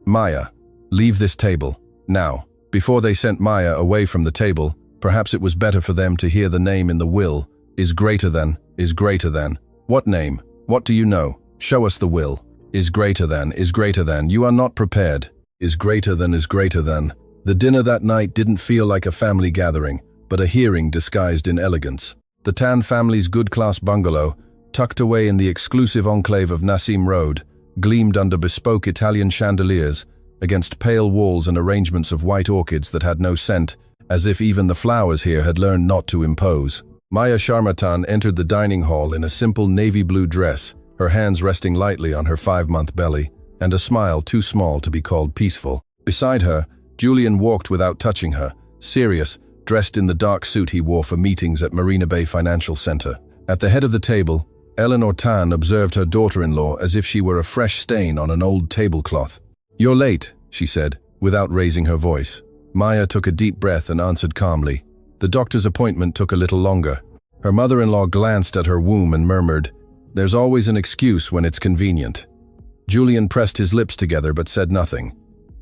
Maya, leave this table, now. Before they sent Maya away from the table, perhaps it was better for them to hear the name in the will, is greater than, is greater than. What name? What do you know? Show us the will. Is greater than, you are not prepared. Is greater than, is greater than. The dinner that night didn't feel like a family gathering, but a hearing disguised in elegance. The Tan family's good-class bungalow, tucked away in the exclusive enclave of Nassim Road, gleamed under bespoke Italian chandeliers, against pale walls and arrangements of white orchids that had no scent, as if even the flowers here had learned not to impose. Maya Sharmatan entered the dining hall in a simple navy blue dress, her hands resting lightly on her 5-month belly, and a smile too small to be called peaceful. Beside her, Julian walked without touching her, serious, dressed in the dark suit he wore for meetings at Marina Bay Financial Center. At the head of the table, Eleanor Tan observed her daughter-in-law as if she were a fresh stain on an old tablecloth. "You're late," she said, without raising her voice. Maya took a deep breath and answered calmly. The doctor's appointment took a little longer. Her mother-in-law glanced at her womb and murmured, "There's always an excuse when it's convenient." Julian pressed his lips together but said nothing.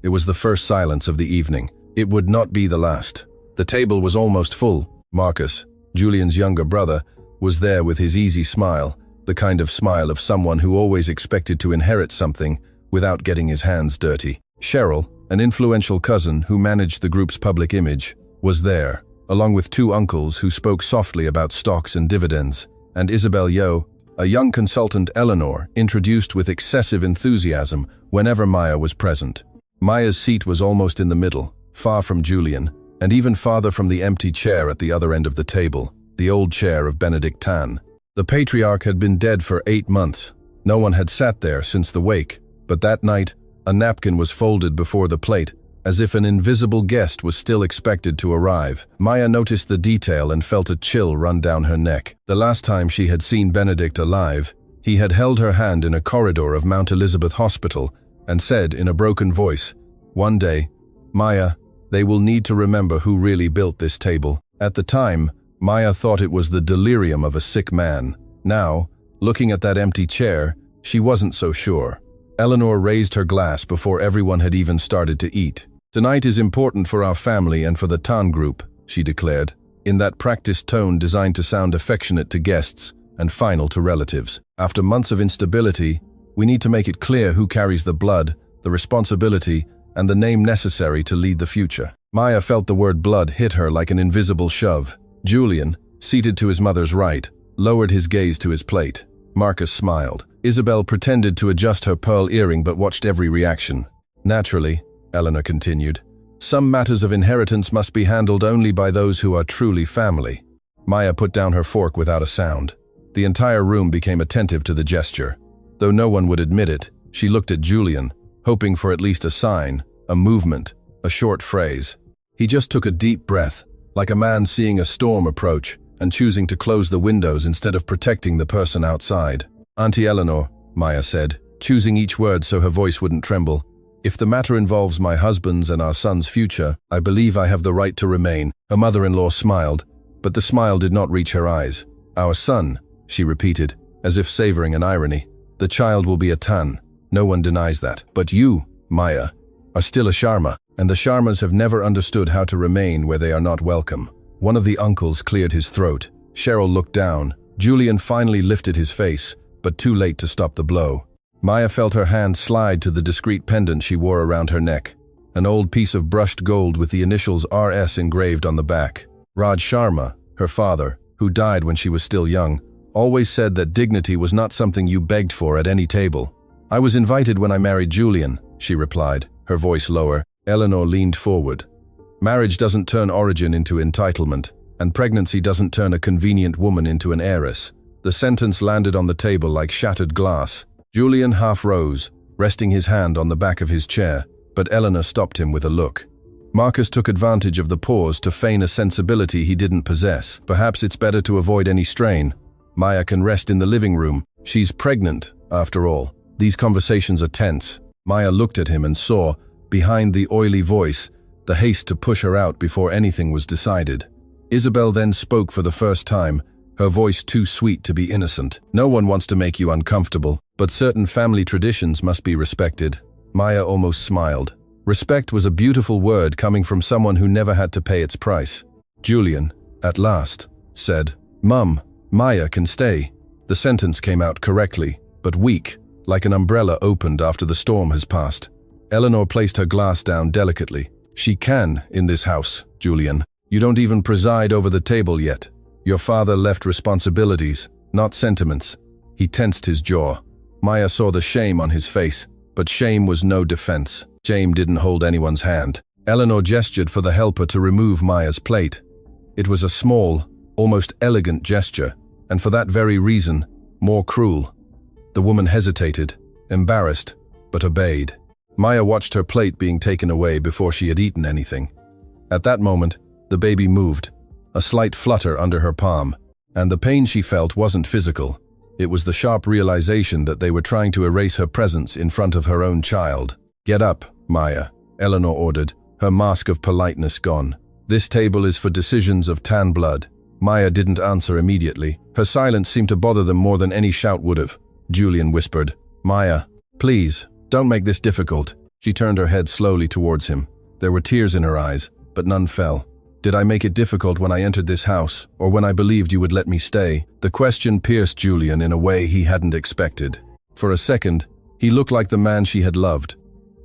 It was the first silence of the evening. It would not be the last. The table was almost full. Marcus, Julian's younger brother, was there with his easy smile, the kind of smile of someone who always expected to inherit something without getting his hands dirty. Cheryl, an influential cousin who managed the group's public image, was there, along with 2 uncles who spoke softly about stocks and dividends, and Isabel Yo, a young consultant Eleanor, introduced with excessive enthusiasm whenever Maya was present. Maya's seat was almost in the middle, far from Julian, and even farther from the empty chair at the other end of the table, the old chair of Benedict Tan. The patriarch had been dead for 8 months. No one had sat there since the wake, but that night, a napkin was folded before the plate, as if an invisible guest was still expected to arrive. Maya noticed the detail and felt a chill run down her neck. The last time she had seen Benedict alive, he had held her hand in a corridor of Mount Elizabeth Hospital and said in a broken voice, "One day, Maya, they will need to remember who really built this table." At the time, Maya thought it was the delirium of a sick man. Now, looking at that empty chair, she wasn't so sure. Eleanor raised her glass before everyone had even started to eat. "Tonight is important for our family and for the Tan group," she declared, in that practiced tone designed to sound affectionate to guests and final to relatives. "After months of instability, we need to make it clear who carries the blood, the responsibility, and the name necessary to lead the future." Maya felt the word blood hit her like an invisible shove. Julian, seated to his mother's right, lowered his gaze to his plate. Marcus smiled. Isabel pretended to adjust her pearl earring but watched every reaction. "Naturally," Eleanor continued, "some matters of inheritance must be handled only by those who are truly family." Maya put down her fork without a sound. The entire room became attentive to the gesture. Though no one would admit it, she looked at Julian, hoping for at least a sign, a movement, a short phrase. He just took a deep breath, like a man seeing a storm approach and choosing to close the windows instead of protecting the person outside. "Auntie Eleanor," Maya said, choosing each word so her voice wouldn't tremble, "if the matter involves my husband's and our son's future, I believe I have the right to remain." Her mother-in-law smiled, but the smile did not reach her eyes. "Our son," she repeated, as if savoring an irony. "The child will be a Tan. No one denies that. But you, Maya, are still a Sharma, and the Sharmas have never understood how to remain where they are not welcome." One of the uncles cleared his throat. Cheryl looked down. Julian finally lifted his face, but too late to stop the blow. Maya felt her hand slide to the discreet pendant she wore around her neck, an old piece of brushed gold with the initials RS engraved on the back. Raj Sharma, her father, who died when she was still young, always said that dignity was not something you begged for at any table. "I was invited when I married Julian," she replied, her voice lower. Eleanor leaned forward. "Marriage doesn't turn origin into entitlement, and pregnancy doesn't turn a convenient woman into an heiress." The sentence landed on the table like shattered glass. Julian half rose, resting his hand on the back of his chair, but Eleanor stopped him with a look. Marcus took advantage of the pause to feign a sensibility he didn't possess. "Perhaps it's better to avoid any strain. Maya can rest in the living room. She's pregnant, after all. These conversations are tense." Maya looked at him and saw, behind the oily voice, the haste to push her out before anything was decided. Isabel then spoke for the first time, her voice too sweet to be innocent. "No one wants to make you uncomfortable, but certain family traditions must be respected. Maya almost smiled. Respect was a beautiful word coming from someone who never had to pay its price. Julian, at last, said, "Mum, Maya can stay." The sentence came out correctly, but weak, like an umbrella opened after the storm has passed. Eleanor placed her glass down delicately. "She can in this house, Julian. You don't even preside over the table yet. Your father left responsibilities, not sentiments." He tensed his jaw. Maya saw the shame on his face, but shame was no defense. Shame didn't hold anyone's hand. Eleanor gestured for the helper to remove Maya's plate. It was a small, almost elegant gesture, and for that very reason, more cruel. The woman hesitated, embarrassed, but obeyed. Maya watched her plate being taken away before she had eaten anything. At that moment, the baby moved, a slight flutter under her palm, and the pain she felt wasn't physical. It was the sharp realization that they were trying to erase her presence in front of her own child. "Get up, Maya," Eleanor ordered, her mask of politeness gone. "This table is for decisions of tan blood." Maya didn't answer immediately. Her silence seemed to bother them more than any shout would have. Julian whispered, "Maya, please, don't make this difficult." She turned her head slowly towards him. There were tears in her eyes, but none fell. "Did I make it difficult when I entered this house, or when I believed you would let me stay?" The question pierced Julian in a way he hadn't expected. For a second, he looked like the man she had loved.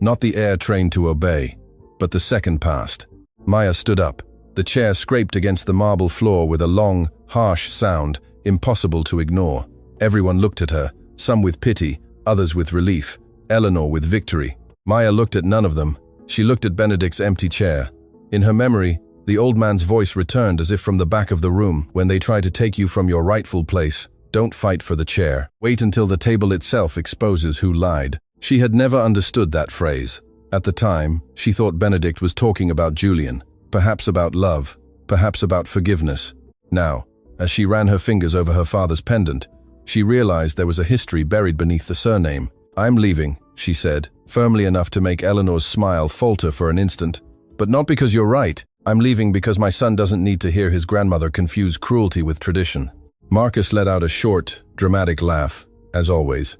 Not the heir trained to obey, but the second passed. Maya stood up. The chair scraped against the marble floor with a long, harsh sound, impossible to ignore. Everyone looked at her, some with pity, others with relief, Eleanor with victory. Maya looked at none of them. She looked at Benedict's empty chair. In her memory, the old man's voice returned as if from the back of the room. "When they try to take you from your rightful place, don't fight for the chair. Wait until the table itself exposes who lied." She had never understood that phrase. At the time, she thought Benedict was talking about Julian, perhaps about love, perhaps about forgiveness. Now, as she ran her fingers over her father's pendant, she realized there was a history buried beneath the surname. "I'm leaving," she said, firmly enough to make Eleanor's smile falter for an instant. "But not because you're right. I'm leaving because my son doesn't need to hear his grandmother confuse cruelty with tradition." Marcus let out a short, dramatic laugh, as always.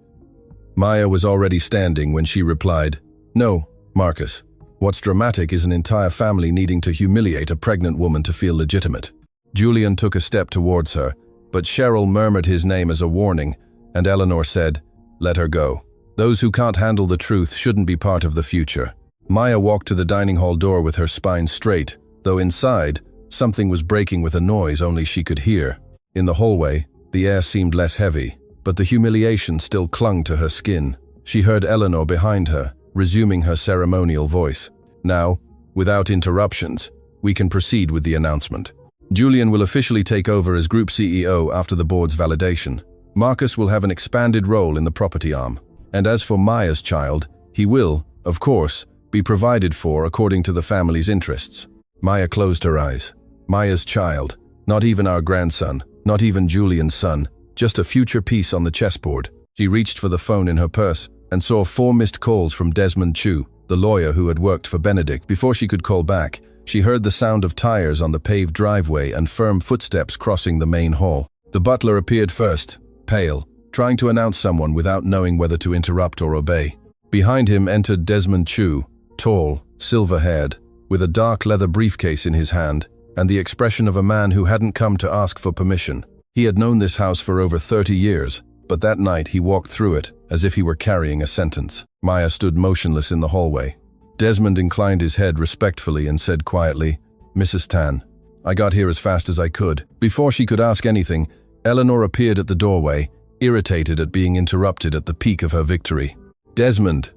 Maya was already standing when she replied, "No, Marcus. What's dramatic is an entire family needing to humiliate a pregnant woman to feel legitimate." Julian took a step towards her, but Cheryl murmured his name as a warning, and Eleanor said, "Let her go. Those who can't handle the truth shouldn't be part of the future." Maya walked to the dining hall door with her spine straight, though inside, something was breaking with a noise only she could hear. In the hallway, the air seemed less heavy, but the humiliation still clung to her skin. She heard Eleanor behind her, resuming her ceremonial voice. "Now, without interruptions, we can proceed with the announcement. Julian will officially take over as Group CEO after the board's validation. Marcus will have an expanded role in the property arm. And as for Maya's child, he will, of course, be provided for according to the family's interests." Maya closed her eyes. Maya's child, not even our grandson, not even Julian's son, just a future piece on the chessboard. She reached for the phone in her purse and saw 4 missed calls from Desmond Chu, the lawyer who had worked for Benedict. Before she could call back, she heard the sound of tires on the paved driveway and firm footsteps crossing the main hall. The butler appeared first, pale, trying to announce someone without knowing whether to interrupt or obey. Behind him entered Desmond Chu, tall, silver-haired, with a dark leather briefcase in his hand and the expression of a man who hadn't come to ask for permission. He had known this house for over 30 years, but that night he walked through it as if he were carrying a sentence. Maya stood motionless in the hallway. Desmond inclined his head respectfully and said quietly, "Mrs. Tan, I got here as fast as I could." Before she could ask anything, Eleanor appeared at the doorway, irritated at being interrupted at the peak of her victory. "Desmond,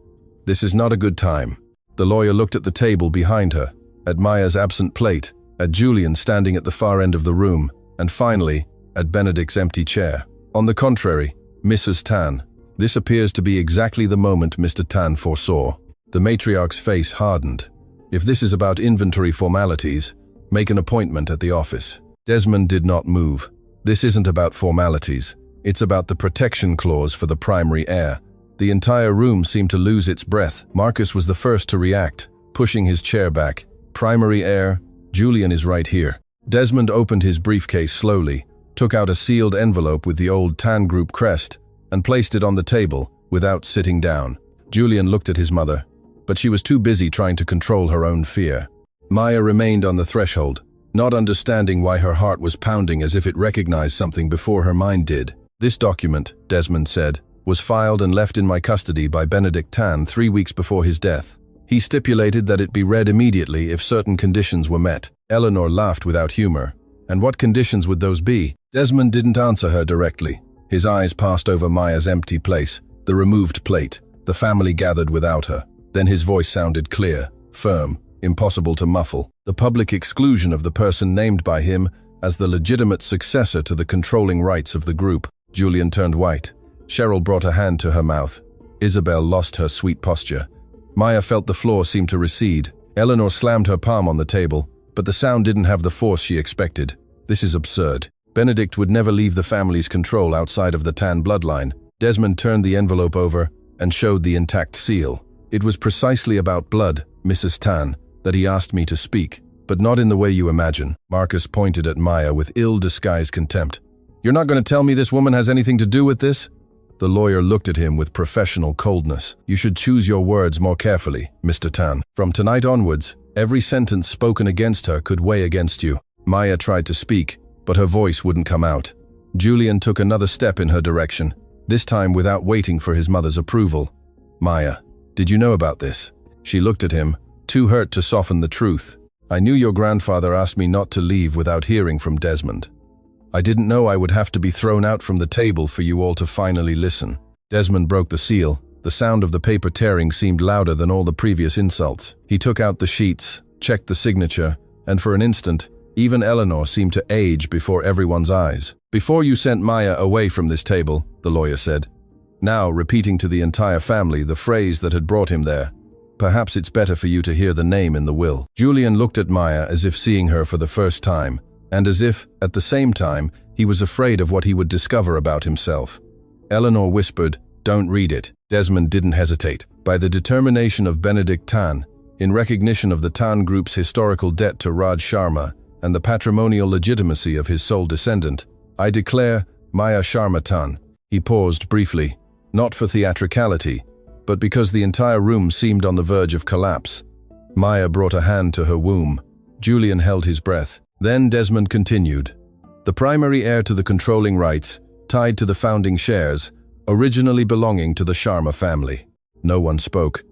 this is not a good time." The lawyer looked at the table behind her, at Maya's absent plate, at Julian standing at the far end of the room, and finally, at Benedict's empty chair. "On the contrary, Mrs. Tan, this appears to be exactly the moment Mr. Tan foresaw." The matriarch's face hardened. "If this is about inventory formalities, make an appointment at the office." Desmond did not move. "This isn't about formalities. It's about the protection clause for the primary heir." The entire room seemed to lose its breath. Marcus was the first to react, pushing his chair back. "Primary heir, Julian is right here." Desmond opened his briefcase slowly, took out a sealed envelope with the old Tan Group crest, and placed it on the table without sitting down. Julian looked at his mother, but she was too busy trying to control her own fear. Maya remained on the threshold, not understanding why her heart was pounding as if it recognized something before her mind did. "This document," Desmond said, "was filed and left in my custody by Benedict Tan 3 weeks before his death. He stipulated that it be read immediately if certain conditions were met." Eleanor laughed without humor. "And what conditions would those be?" Desmond didn't answer her directly. His eyes passed over Maya's empty place, the removed plate, the family gathered without her. Then his voice sounded clear, firm, impossible to muffle. "The public exclusion of the person named by him as the legitimate successor to the controlling rights of the group." Julian turned white. Cheryl brought a hand to her mouth. Isabel lost her sweet posture. Maya felt the floor seem to recede. Eleanor slammed her palm on the table, but the sound didn't have the force she expected. "This is absurd. Benedict would never leave the family's control outside of the Tan bloodline." Desmond turned the envelope over and showed the intact seal. "It was precisely about blood, Mrs. Tan, that he asked me to speak, but not in the way you imagine." Marcus pointed at Maya with ill-disguised contempt. "You're not going to tell me this woman has anything to do with this?" The lawyer looked at him with professional coldness. "You should choose your words more carefully, Mr. Tan. From tonight onwards, every sentence spoken against her could weigh against you." Maya tried to speak, but her voice wouldn't come out. Julian took another step in her direction, this time without waiting for his mother's approval. "Maya, did you know about this?" She looked at him, too hurt to soften the truth. "I knew your grandfather asked me not to leave without hearing from Desmond. I didn't know I would have to be thrown out from the table for you all to finally listen." Desmond broke the seal. The sound of the paper tearing seemed louder than all the previous insults. He took out the sheets, checked the signature, and for an instant, even Eleanor seemed to age before everyone's eyes. "Before you sent Maya away from this table," the lawyer said, now repeating to the entire family the phrase that had brought him there, "perhaps it's better for you to hear the name in the will." Julian looked at Maya as if seeing her for the first time, and as if, at the same time, he was afraid of what he would discover about himself. Eleanor whispered, "Don't read it." Desmond didn't hesitate. "By the determination of Benedict Tan, in recognition of the Tan Group's historical debt to Raj Sharma and the patrimonial legitimacy of his sole descendant, I declare Maya Sharma Tan." He paused briefly, not for theatricality, but because the entire room seemed on the verge of collapse. Maya brought a hand to her womb. Julian held his breath. Then Desmond continued. "The primary heir to the controlling rights, tied to the founding shares, originally belonging to the Sharma family." No one spoke.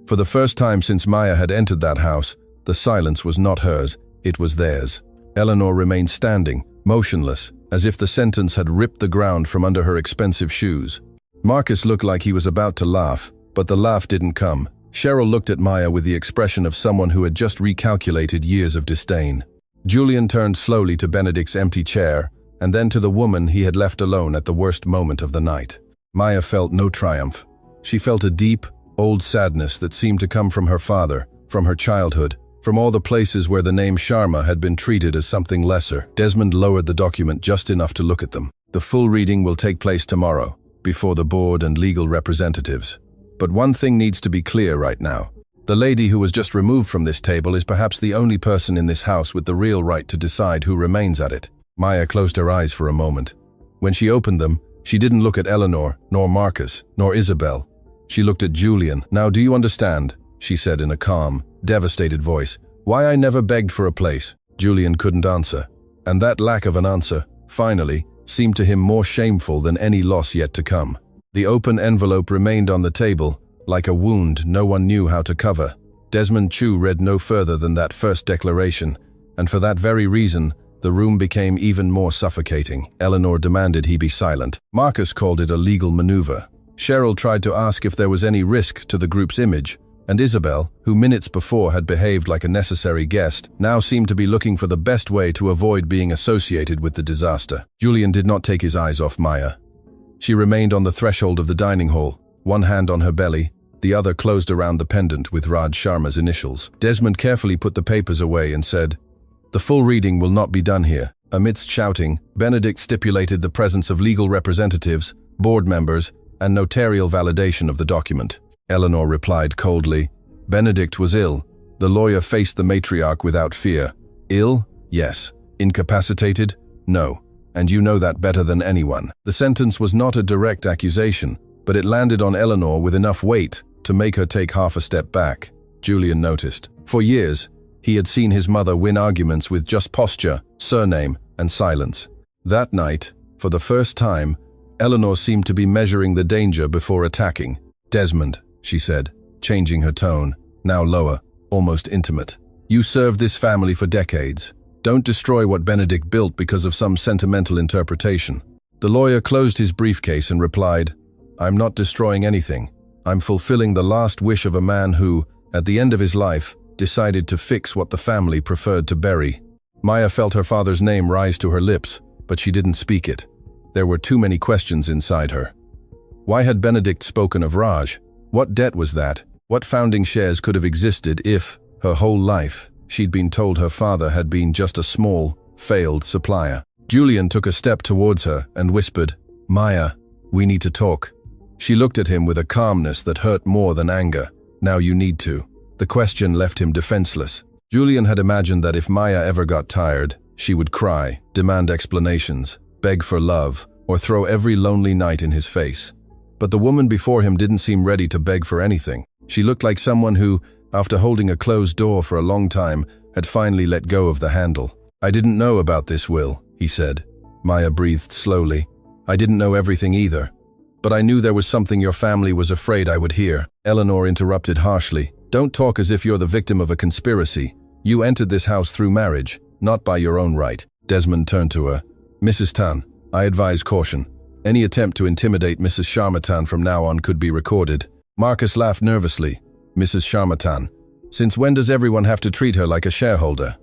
For the first time since Maya had entered that house, the silence was not hers, it was theirs. Eleanor remained standing, motionless, as if the sentence had ripped the ground from under her expensive shoes. Marcus looked like he was about to laugh, but the laugh didn't come. Cheryl looked at Maya with the expression of someone who had just recalculated years of disdain. Julian turned slowly to Benedict's empty chair, and then to the woman he had left alone at the worst moment of the night. Maya felt no triumph. She felt a deep, old sadness that seemed to come from her father, from her childhood, from all the places where the name Sharma had been treated as something lesser. Desmond lowered the document just enough to look at them. "The full reading will take place tomorrow, before the board and legal representatives. But one thing needs to be clear right now. The lady who was just removed from this table is perhaps the only person in this house with the real right to decide who remains at it." Maya closed her eyes for a moment. When she opened them, she didn't look at Eleanor, nor Marcus, nor Isabel. She looked at Julian. "Now do you understand?" she said in a calm, devastated voice. "Why I never begged for a place?" Julian couldn't answer. And that lack of an answer, finally, seemed to him more shameful than any loss yet to come. The open envelope remained on the table, like a wound no one knew how to cover. Desmond Chu read no further than that first declaration, and for that very reason, the room became even more suffocating. Eleanor demanded he be silent. Marcus called it a legal maneuver. Cheryl tried to ask if there was any risk to the group's image, and Isabel, who minutes before had behaved like a necessary guest, now seemed to be looking for the best way to avoid being associated with the disaster. Julian did not take his eyes off Maya. She remained on the threshold of the dining hall, one hand on her belly, the other closed around the pendant with Raj Sharma's initials. Desmond carefully put the papers away and said, "The full reading will not be done here." Amidst shouting, Benedict stipulated the presence of legal representatives, board members, and notarial validation of the document. Eleanor replied coldly. Benedict was ill. The lawyer faced the matriarch without fear. "Ill? Yes. Incapacitated? No. And you know that better than anyone." The sentence was not a direct accusation, but it landed on Eleanor with enough weight to make her take half a step back, Julian noticed. For years, he had seen his mother win arguments with just posture, surname, and silence. That night, for the first time, Eleanor seemed to be measuring the danger before attacking. "Desmond," she said, changing her tone, now lower, almost intimate. "You served this family for decades. Don't destroy what Benedict built because of some sentimental interpretation." The lawyer closed his briefcase and replied, "I'm not destroying anything. I'm fulfilling the last wish of a man who, at the end of his life, decided to fix what the family preferred to bury." Maya felt her father's name rise to her lips, but she didn't speak it. There were too many questions inside her. Why had Benedict spoken of Raj? What debt was that? What founding shares could have existed if, her whole life, she'd been told her father had been just a small, failed supplier? Julian took a step towards her and whispered, "Maya, we need to talk." She looked at him with a calmness that hurt more than anger. "Now you need to." The question left him defenseless. Julian had imagined that if Maya ever got tired, she would cry, demand explanations, beg for love, or throw every lonely night in his face. But the woman before him didn't seem ready to beg for anything. She looked like someone who, after holding a closed door for a long time, had finally let go of the handle. "I didn't know about this will," he said. Maya breathed slowly. "I didn't know everything either. But I knew there was something your family was afraid I would hear." Eleanor interrupted harshly. "Don't talk as if you're the victim of a conspiracy. You entered this house through marriage, not by your own right." Desmond turned to her. "Mrs. Tan, I advise caution. Any attempt to intimidate Mrs. Sharma Tan from now on could be recorded." Marcus laughed nervously. "Mrs. Sharma Tan, since when does everyone have to treat her like a shareholder?"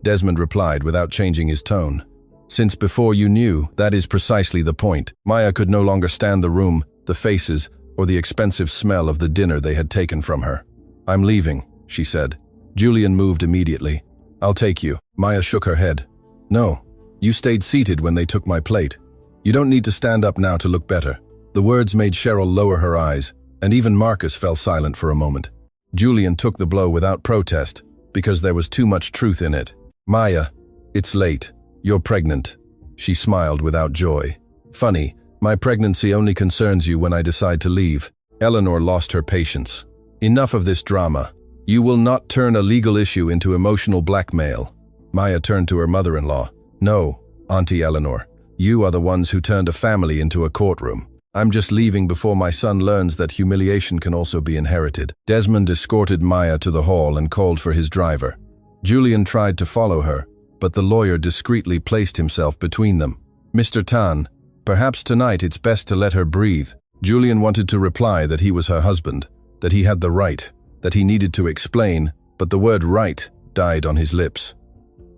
Desmond replied without changing his tone. "Since before you knew, that is precisely the point." Maya could no longer stand the room, the faces, or the expensive smell of the dinner they had taken from her. "I'm leaving," she said. Julian moved immediately. "I'll take you." Maya shook her head. "No, you stayed seated when they took my plate. You don't need to stand up now to look better." The words made Cheryl lower her eyes, and even Marcus fell silent for a moment. Julian took the blow without protest, because there was too much truth in it. "Maya, it's late. You're pregnant." She smiled without joy. "Funny, my pregnancy only concerns you when I decide to leave." Eleanor lost her patience. "Enough of this drama. You will not turn a legal issue into emotional blackmail." Maya turned to her mother-in-law. "No, Auntie Eleanor. You are the ones who turned a family into a courtroom. I'm just leaving before my son learns that humiliation can also be inherited." Desmond escorted Maya to the hall and called for his driver. Julian tried to follow her, but the lawyer discreetly placed himself between them. "Mr. Tan, perhaps tonight it's best to let her breathe." Julian wanted to reply that he was her husband, that he had the right, that he needed to explain, but the word right died on his lips.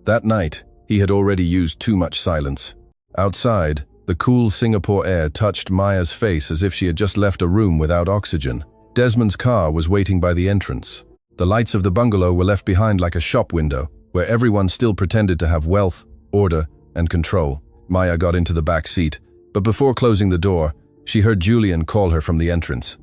That night, he had already used too much silence. Outside, the cool Singapore air touched Maya's face as if she had just left a room without oxygen. Desmond's car was waiting by the entrance. The lights of the bungalow were left behind like a shop window, where everyone still pretended to have wealth, order, and control. Maya got into the back seat, but before closing the door, she heard Julian call her from the entrance.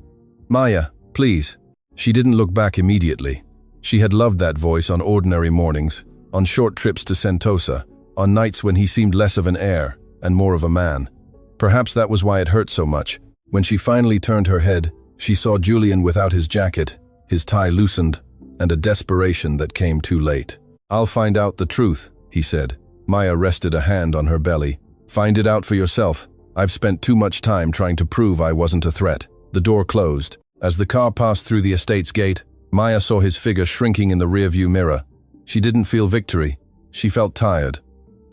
"Maya, please." She didn't look back immediately. She had loved that voice on ordinary mornings, on short trips to Sentosa, on nights when he seemed less of an heir and more of a man. Perhaps that was why it hurt so much. When she finally turned her head, she saw Julian without his jacket, his tie loosened, and a desperation that came too late. "I'll find out the truth," he said. Maya rested a hand on her belly. "Find it out for yourself. I've spent too much time trying to prove I wasn't a threat." The door closed. As the car passed through the estate's gate, Maya saw his figure shrinking in the rearview mirror. She didn't feel victory. She felt tired.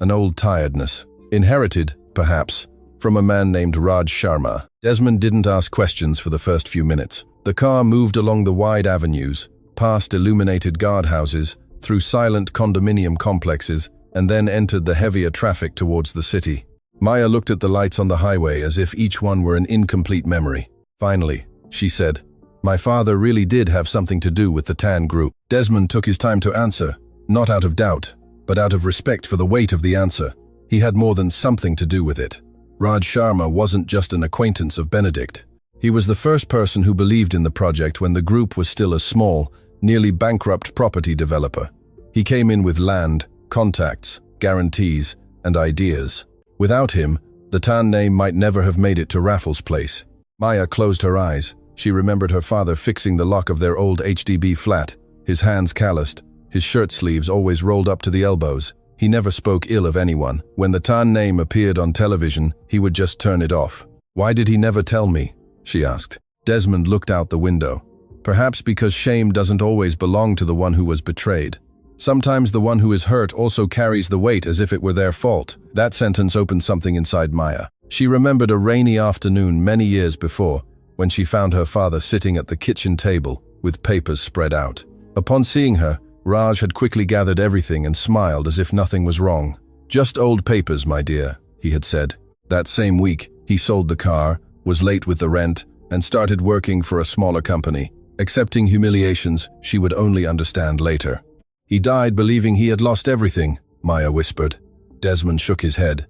An old tiredness. Inherited, perhaps, from a man named Raj Sharma. Desmond didn't ask questions for the first few minutes. The car moved along the wide avenues, past illuminated guardhouses, through silent condominium complexes, and then entered the heavier traffic towards the city. Maya looked at the lights on the highway as if each one were an incomplete memory. Finally, she said, "My father really did have something to do with the Tan group." Desmond took his time to answer, not out of doubt, but out of respect for the weight of the answer. He had more than something to do with it. Raj Sharma wasn't just an acquaintance of Benedict. He was the first person who believed in the project when the group was still a small, nearly bankrupt property developer. He came in with land, contacts, guarantees, and ideas. Without him, the Tan name might never have made it to Raffles Place. Maya closed her eyes. She remembered her father fixing the lock of their old HDB flat, his hands calloused, his shirt sleeves always rolled up to the elbows. He never spoke ill of anyone. When the Tan name appeared on television, he would just turn it off. "Why did he never tell me?" she asked. Desmond looked out the window. Perhaps because shame doesn't always belong to the one who was betrayed. Sometimes the one who is hurt also carries the weight as if it were their fault. That sentence opened something inside Maya. She remembered a rainy afternoon many years before, when she found her father sitting at the kitchen table with papers spread out. Upon seeing her, Raj had quickly gathered everything and smiled as if nothing was wrong. "Just old papers, my dear," he had said. That same week, he sold the car, was late with the rent, and started working for a smaller company, accepting humiliations she would only understand later. "He died believing he had lost everything," Maya whispered. Desmond shook his head.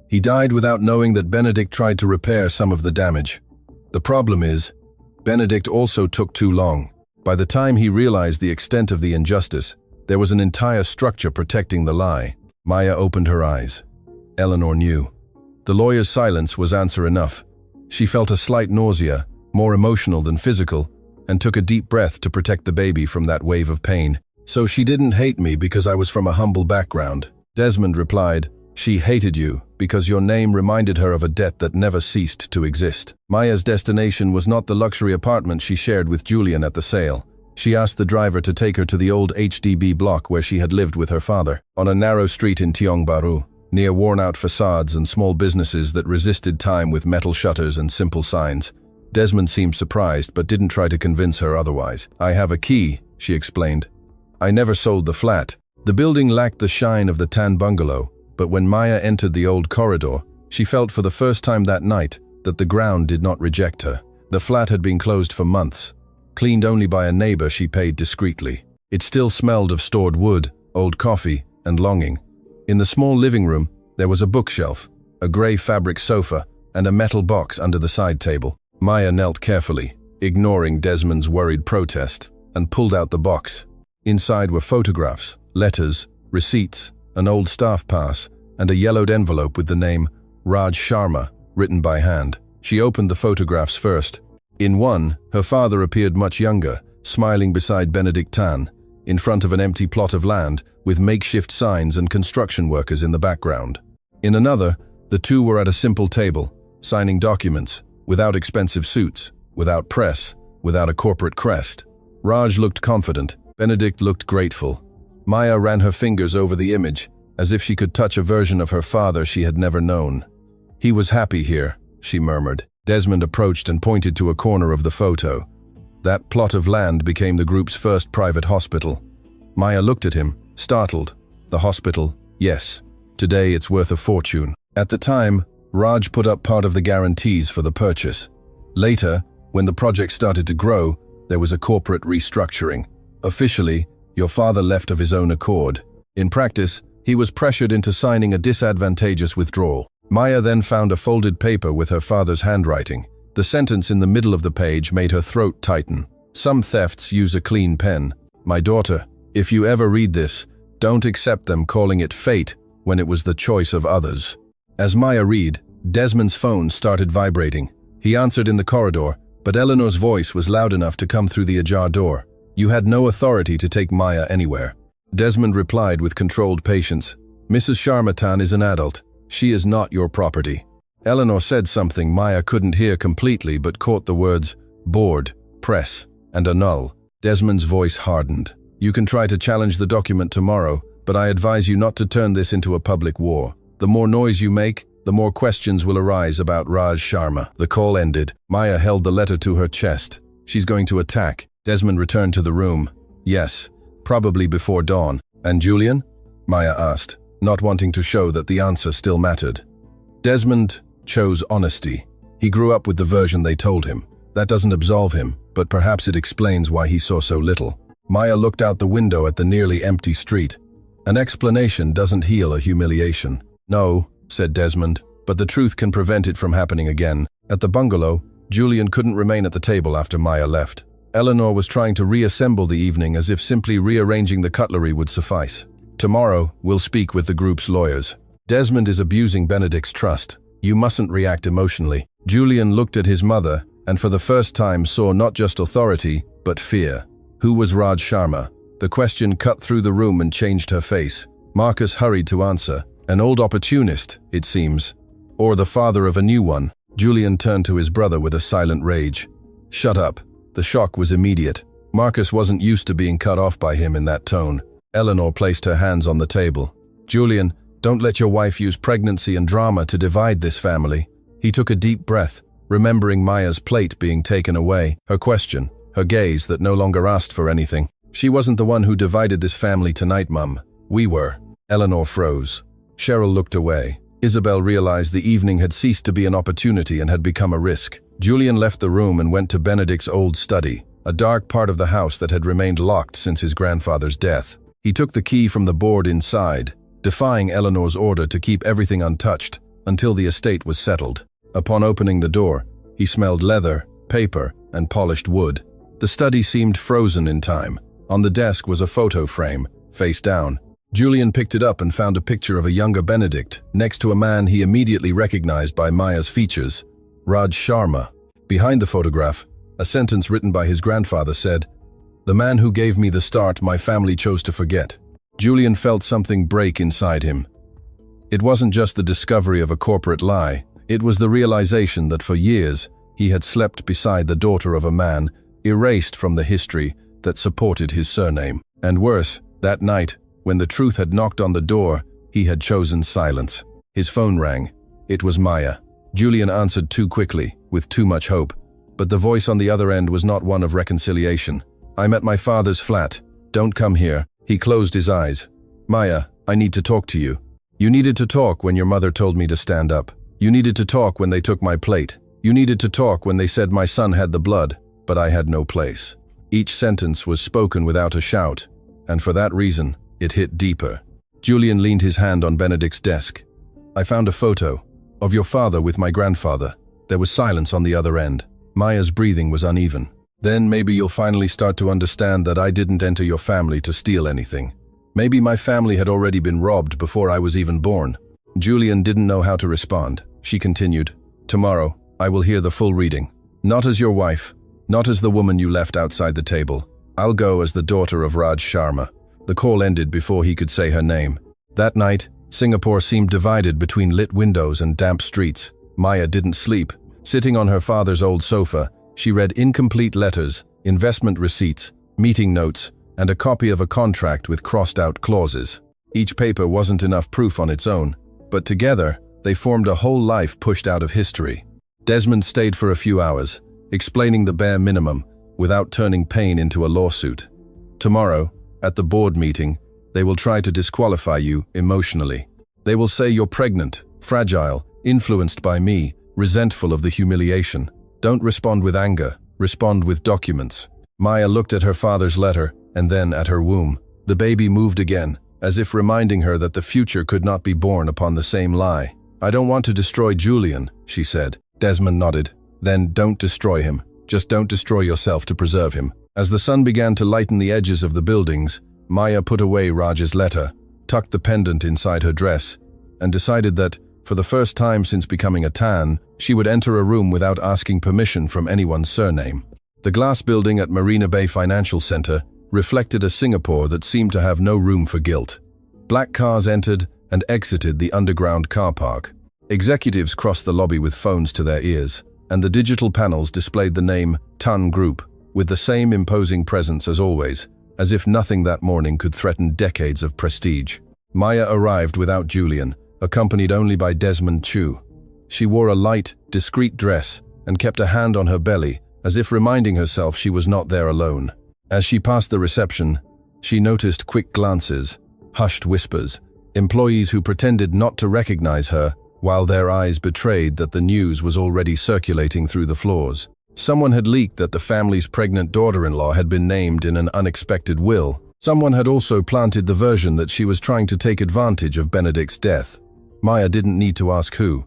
"He died without knowing that Benedict tried to repair some of the damage. The problem is, Benedict also took too long. By the time he realized the extent of the injustice, there was an entire structure protecting the lie." Maya opened her eyes. Eleanor knew. The lawyer's silence was answer enough. She felt a slight nausea, more emotional than physical, and took a deep breath to protect the baby from that wave of pain. "So she didn't hate me because I was from a humble background," Desmond replied. "She hated you because your name reminded her of a debt that never ceased to exist." Maya's destination was not the luxury apartment she shared with Julian at the sale. She asked the driver to take her to the old HDB block where she had lived with her father. On a narrow street in Tiong Bahru, near worn-out facades and small businesses that resisted time with metal shutters and simple signs, Desmond seemed surprised but didn't try to convince her otherwise. "I have a key," she explained. "I never sold the flat." The building lacked the shine of the Tan bungalow, but when Maya entered the old corridor, she felt for the first time that night that the ground did not reject her. The flat had been closed for months, cleaned only by a neighbor she paid discreetly. It still smelled of stored wood, old coffee, and longing. In the small living room, there was a bookshelf, a gray fabric sofa, and a metal box under the side table. Maya knelt carefully, ignoring Desmond's worried protest, and pulled out the box. Inside were photographs, letters, receipts, an old staff pass, and a yellowed envelope with the name Raj Sharma written by hand. She opened the photographs first. In one, her father appeared much younger, smiling beside Benedict Tan, in front of an empty plot of land with makeshift signs and construction workers in the background. In another, the two were at a simple table, signing documents, without expensive suits, without press, without a corporate crest. Raj looked confident. Benedict looked grateful. Maya ran her fingers over the image, as if she could touch a version of her father she had never known. "He was happy here," she murmured. Desmond approached and pointed to a corner of the photo. That plot of land became the group's first private hospital. Maya looked at him, startled. "The hospital? Yes. Today it's worth a fortune." At the time, Raj put up part of the guarantees for the purchase. Later, when the project started to grow, there was a corporate restructuring. Officially, your father left of his own accord. In practice, he was pressured into signing a disadvantageous withdrawal. Maya then found a folded paper with her father's handwriting. The sentence in the middle of the page made her throat tighten. "Some thefts use a clean pen. My daughter, if you ever read this, don't accept them calling it fate when it was the choice of others." As Maya read, Desmond's phone started vibrating. He answered in the corridor, but Eleanor's voice was loud enough to come through the ajar door. "You had no authority to take Maya anywhere." Desmond replied with controlled patience. "Mrs. Sharmatan is an adult. She is not your property." Eleanor said something Maya couldn't hear completely but caught the words board, press, and annul. Desmond's voice hardened. "You can try to challenge the document tomorrow, but I advise you not to turn this into a public war. The more noise you make, the more questions will arise about Raj Sharma." The call ended. Maya held the letter to her chest. "She's going to attack." Desmond returned to the room. "Yes, probably before dawn." "And Julian?" Maya asked, not wanting to show that the answer still mattered. Desmond chose honesty. He grew up with the version they told him. That doesn't absolve him, but perhaps it explains why he saw so little. Maya looked out the window at the nearly empty street. An explanation doesn't heal a humiliation. "No," said Desmond, "but the truth can prevent it from happening again." At the bungalow, Julian couldn't remain at the table after Maya left. Eleanor was trying to reassemble the evening as if simply rearranging the cutlery would suffice. "Tomorrow, we'll speak with the group's lawyers. Desmond is abusing Benedict's trust. You mustn't react emotionally." Julian looked at his mother, and for the first time saw not just authority, but fear. Who was Raj Sharma? The question cut through the room and changed her face. Marcus hurried to answer. An old opportunist, it seems. Or the father of a new one. Julian turned to his brother with a silent rage. Shut up. The shock was immediate. Marcus wasn't used to being cut off by him in that tone. Eleanor placed her hands on the table. Julian, don't let your wife use pregnancy and drama to divide this family. He took a deep breath, remembering Maya's plate being taken away, her question, her gaze that no longer asked for anything. She wasn't the one who divided this family tonight, Mum. We were. Eleanor froze. Cheryl looked away. Isabel realized the evening had ceased to be an opportunity and had become a risk. Julian left the room and went to Benedict's old study, a dark part of the house that had remained locked since his grandfather's death. He took the key from the board inside, defying Eleanor's order to keep everything untouched until the estate was settled. Upon opening the door, he smelled leather, paper, and polished wood. The study seemed frozen in time. On the desk was a photo frame, face down. Julian picked it up and found a picture of a younger Benedict, next to a man he immediately recognized by Maya's features, Raj Sharma. Behind the photograph, a sentence written by his grandfather said, "The man who gave me the start my family chose to forget." Julian felt something break inside him. It wasn't just the discovery of a corporate lie, it was the realization that for years he had slept beside the daughter of a man erased from the history that supported his surname. And worse, that night, when the truth had knocked on the door, he had chosen silence. His phone rang. It was Maya. Julian answered too quickly, with too much hope, but the voice on the other end was not one of reconciliation. "I'm at my father's flat. Don't come here." He closed his eyes. "Maya, I need to talk to you. You needed to talk when your mother told me to stand up. You needed to talk when they took my plate. You needed to talk when they said my son had the blood, but I had no place." Each sentence was spoken without a shout, and for that reason, it hit deeper. Julian leaned his hand on Benedict's desk. "I found a photo of your father with my grandfather." There was silence on the other end. Maya's breathing was uneven. "Then maybe you'll finally start to understand that I didn't enter your family to steal anything. Maybe my family had already been robbed before I was even born." Julian didn't know how to respond. She continued, "Tomorrow, I will hear the full reading. Not as your wife, not as the woman you left outside the table. I'll go as the daughter of Raj Sharma." The call ended before he could say her name. That night, Singapore seemed divided between lit windows and damp streets. Maya didn't sleep. Sitting on her father's old sofa, she read incomplete letters, investment receipts, meeting notes, and a copy of a contract with crossed-out clauses. Each paper wasn't enough proof on its own, but together, they formed a whole life pushed out of history. Desmond stayed for a few hours, explaining the bare minimum, without turning pain into a lawsuit. "Tomorrow, at the board meeting, they will try to disqualify you emotionally. They will say you're pregnant, fragile, influenced by me, resentful of the humiliation. Don't respond with anger, respond with documents." Maya looked at her father's letter and then at her womb. The baby moved again, as if reminding her that the future could not be born upon the same lie. "I don't want to destroy Julian," she said. Desmond nodded. "Then don't destroy him. Just don't destroy yourself to preserve him." As the sun began to lighten the edges of the buildings, Maya put away Raj's letter, tucked the pendant inside her dress, and decided that, for the first time since becoming a Tan, she would enter a room without asking permission from anyone's surname. The glass building at Marina Bay Financial Center reflected a Singapore that seemed to have no room for guilt. Black cars entered and exited the underground car park. Executives crossed the lobby with phones to their ears, and the digital panels displayed the name Tan Group, with the same imposing presence as always, as if nothing that morning could threaten decades of prestige. Maya arrived without Julian, accompanied only by Desmond Chu. She wore a light, discreet dress and kept a hand on her belly, as if reminding herself she was not there alone. As she passed the reception, she noticed quick glances, hushed whispers, employees who pretended not to recognize her, while their eyes betrayed that the news was already circulating through the floors. Someone had leaked that the family's pregnant daughter-in-law had been named in an unexpected will. Someone had also planted the version that she was trying to take advantage of Benedict's death. Maya didn't need to ask who.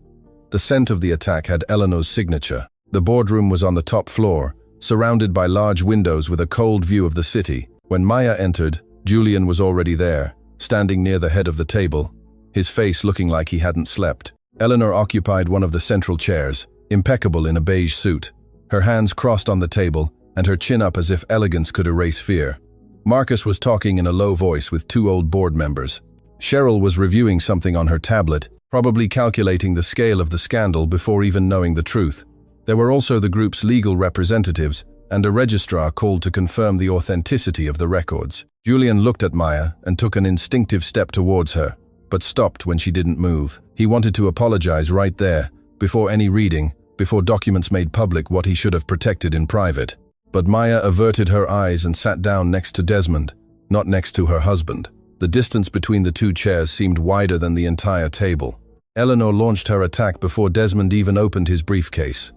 The scent of the attack had Eleanor's signature. The boardroom was on the top floor, surrounded by large windows with a cold view of the city. When Maya entered, Julian was already there, standing near the head of the table, his face looking like he hadn't slept. Eleanor occupied one of the central chairs, impeccable in a beige suit. her hands crossed on the table and her chin up as if elegance could erase fear. Marcus was talking in a low voice with two old board members. Cheryl was reviewing something on her tablet, probably calculating the scale of the scandal before even knowing the truth. There were also the group's legal representatives and a registrar called to confirm the authenticity of the records. Julian looked at Maya and took an instinctive step towards her, but stopped when she didn't move. He wanted to apologize right there, before any reading, before documents made public what he should have protected in private. But Maya averted her eyes and sat down next to Desmond, not next to her husband. The distance between the two chairs seemed wider than the entire table. Eleanor launched her attack before Desmond even opened his briefcase.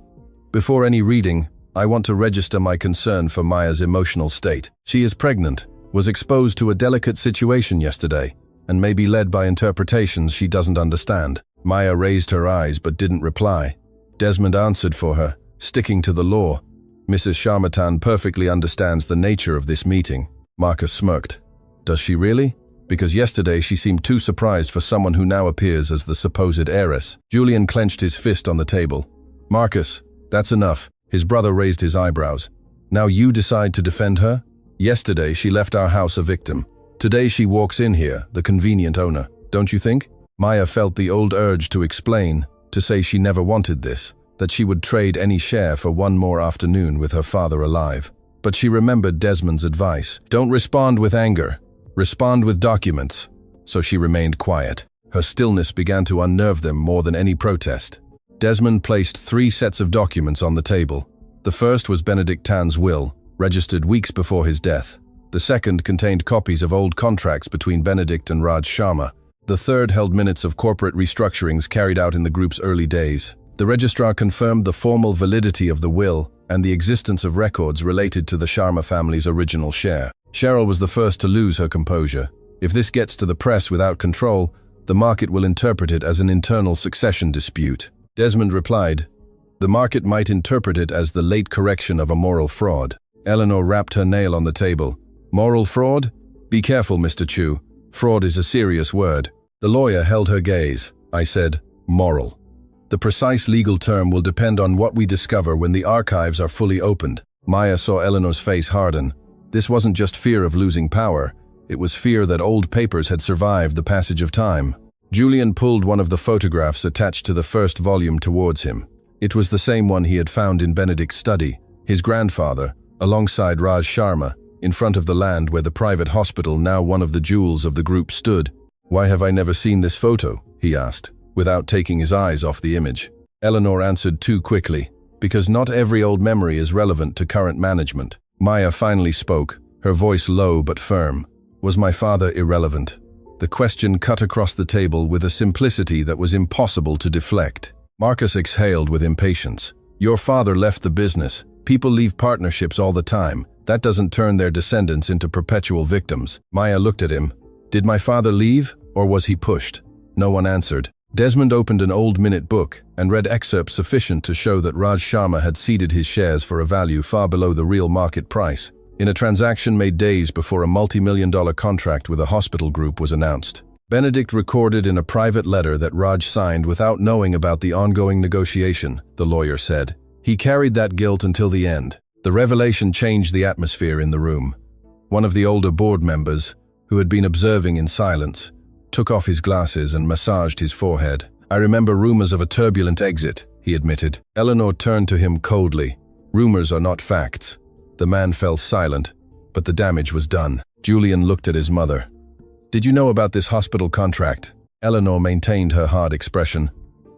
Before any reading, I want to register my concern for Maya's emotional state. She is pregnant, was exposed to a delicate situation yesterday, and may be led by interpretations she doesn't understand. Maya raised her eyes but didn't reply. Desmond answered for her, sticking to the law. Mrs. Sharmatan perfectly understands the nature of this meeting. Marcus smirked. Does she really? Because yesterday she seemed too surprised for someone who now appears as the supposed heiress. Julian clenched his fist on the table. Marcus, that's enough. His brother raised his eyebrows. Now you decide to defend her? Yesterday she left our house a victim. Today she walks in here, the convenient owner. Don't you think? Maya felt the old urge to explain, to say she never wanted this, that she would trade any share for one more afternoon with her father alive. But she remembered Desmond's advice. Don't respond with anger. Respond with documents. So she remained quiet. Her stillness began to unnerve them more than any protest. Desmond placed 3 sets of documents on the table. The first was Benedict Tan's will, registered weeks before his death. The second contained copies of old contracts between Benedict and Raj Sharma. The third held minutes of corporate restructurings carried out in the group's early days. The registrar confirmed the formal validity of the will and the existence of records related to the Sharma family's original share. Cheryl was the first to lose her composure. If this gets to the press without control, the market will interpret it as an internal succession dispute. Desmond replied, the market might interpret it as the late correction of a moral fraud. Eleanor rapped her nail on the table. Moral fraud? Be careful, Mr. Chu. Fraud is a serious word. The lawyer held her gaze. I said, moral. The precise legal term will depend on what we discover when the archives are fully opened. Maya saw Eleanor's face harden. This wasn't just fear of losing power. It was fear that old papers had survived the passage of time. Julian pulled one of the photographs attached to the first volume towards him. It was the same one he had found in Benedict's study, his grandfather, alongside Raj Sharma, in front of the land where the private hospital, now one of the jewels of the group, stood. Why have I never seen this photo? He asked, without taking his eyes off the image. Eleanor answered too quickly, because not every old memory is relevant to current management. Maya finally spoke, her voice low but firm. Was my father irrelevant? The question cut across the table with a simplicity that was impossible to deflect. Marcus exhaled with impatience. Your father left the business. People leave partnerships all the time. That doesn't turn their descendants into perpetual victims. Maya looked at him. Did my father leave, or was he pushed? No one answered. Desmond opened an old minute book and read excerpts sufficient to show that Raj Sharma had ceded his shares for a value far below the real market price, in a transaction made days before a multi-million-dollar contract with a hospital group was announced. Benedict recorded in a private letter that Raj signed without knowing about the ongoing negotiation, the lawyer said. He carried that guilt until the end. The revelation changed the atmosphere in the room. One of the older board members, who had been observing in silence, took off his glasses and massaged his forehead. I remember rumors of a turbulent exit, he admitted. Eleanor turned to him coldly. Rumors are not facts. The man fell silent, but the damage was done. Julian looked at his mother. Did you know about this hospital contract? Eleanor maintained her hard expression.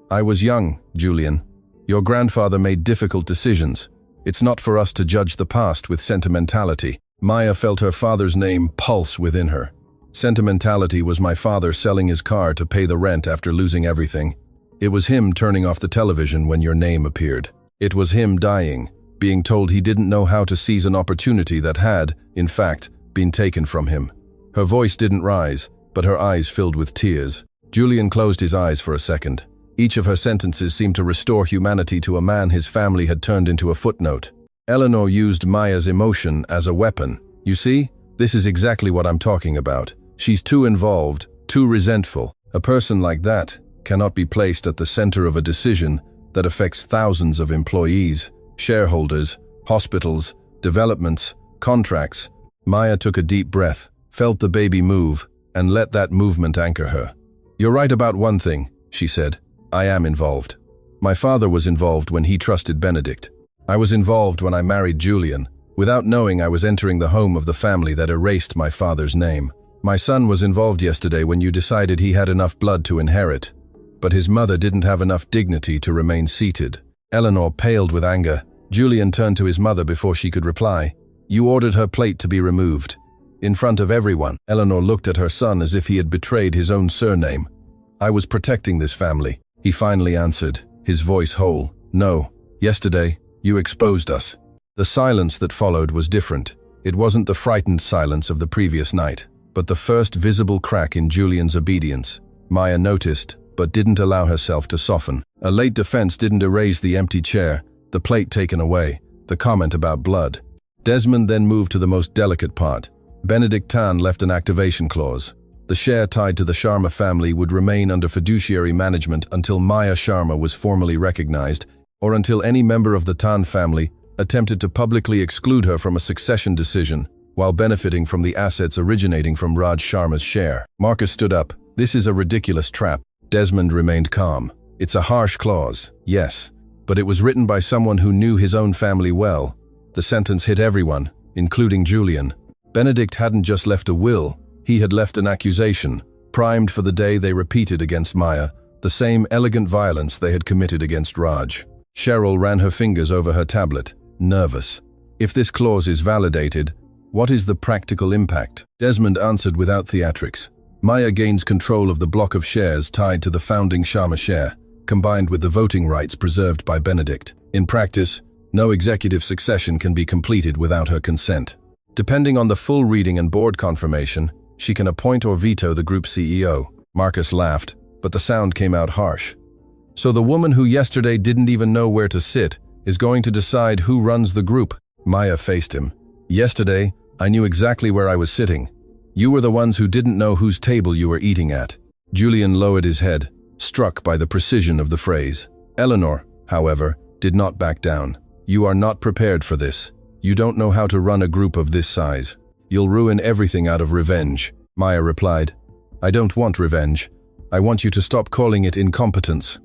I was young, Julian. Your grandfather made difficult decisions. It's not for us to judge the past with sentimentality. Maya felt her father's name pulse within her. Sentimentality was my father selling his car to pay the rent after losing everything. It was him turning off the television when your name appeared. It was him dying, being told he didn't know how to seize an opportunity that had, in fact, been taken from him. Her voice didn't rise, but her eyes filled with tears. Julian closed his eyes for a second. Each of her sentences seemed to restore humanity to a man his family had turned into a footnote. Eleanor used Maya's emotion as a weapon. You see, this is exactly what I'm talking about. She's too involved, too resentful. A person like that cannot be placed at the center of a decision that affects thousands of employees, shareholders, hospitals, developments, contracts. Maya took a deep breath, felt the baby move, and let that movement anchor her. "You're right about one thing," she said. "I am involved. My father was involved when he trusted Benedict. I was involved when I married Julian. Without knowing, I was entering the home of the family that erased my father's name. My son was involved yesterday when you decided he had enough blood to inherit. But his mother didn't have enough dignity to remain seated." Eleanor paled with anger. Julian turned to his mother before she could reply. "You ordered her plate to be removed. In front of everyone." Eleanor looked at her son as if he had betrayed his own surname. "I was protecting this family," he finally answered, his voice whole. "No, yesterday, you exposed us." The silence that followed was different. It wasn't the frightened silence of the previous night, but the first visible crack in Julian's obedience. Maya noticed, but didn't allow herself to soften. A late defense didn't erase the empty chair, the plate taken away, the comment about blood. Desmond then moved to the most delicate part. Benedict Tan left an activation clause. The share tied to the Sharma family would remain under fiduciary management until Maya Sharma was formally recognized, or until any member of the Tan family attempted to publicly exclude her from a succession decision, while benefiting from the assets originating from Raj Sharma's share. Marcus stood up. "This is a ridiculous trap." Desmond remained calm. "It's a harsh clause, yes, but it was written by someone who knew his own family well." The sentence hit everyone, including Julian. Benedict hadn't just left a will, he had left an accusation, primed for the day they repeated against Maya, the same elegant violence they had committed against Raj. Cheryl ran her fingers over her tablet, nervous. "If this clause is validated, what is the practical impact?" Desmond answered without theatrics. "Maya gains control of the block of shares tied to the founding Sharma share, combined with the voting rights preserved by Benedict. In practice, no executive succession can be completed without her consent. Depending on the full reading and board confirmation, she can appoint or veto the group CEO." Marcus laughed, but the sound came out harsh. "So the woman who yesterday didn't even know where to sit is going to decide who runs the group?" Maya faced him. "Yesterday, I knew exactly where I was sitting. You were the ones who didn't know whose table you were eating at." Julian lowered his head, struck by the precision of the phrase. Eleanor, however, did not back down. "You are not prepared for this. You don't know how to run a group of this size. You'll ruin everything out of revenge." Maya replied, "I don't want revenge. I want you to stop calling it incompetence."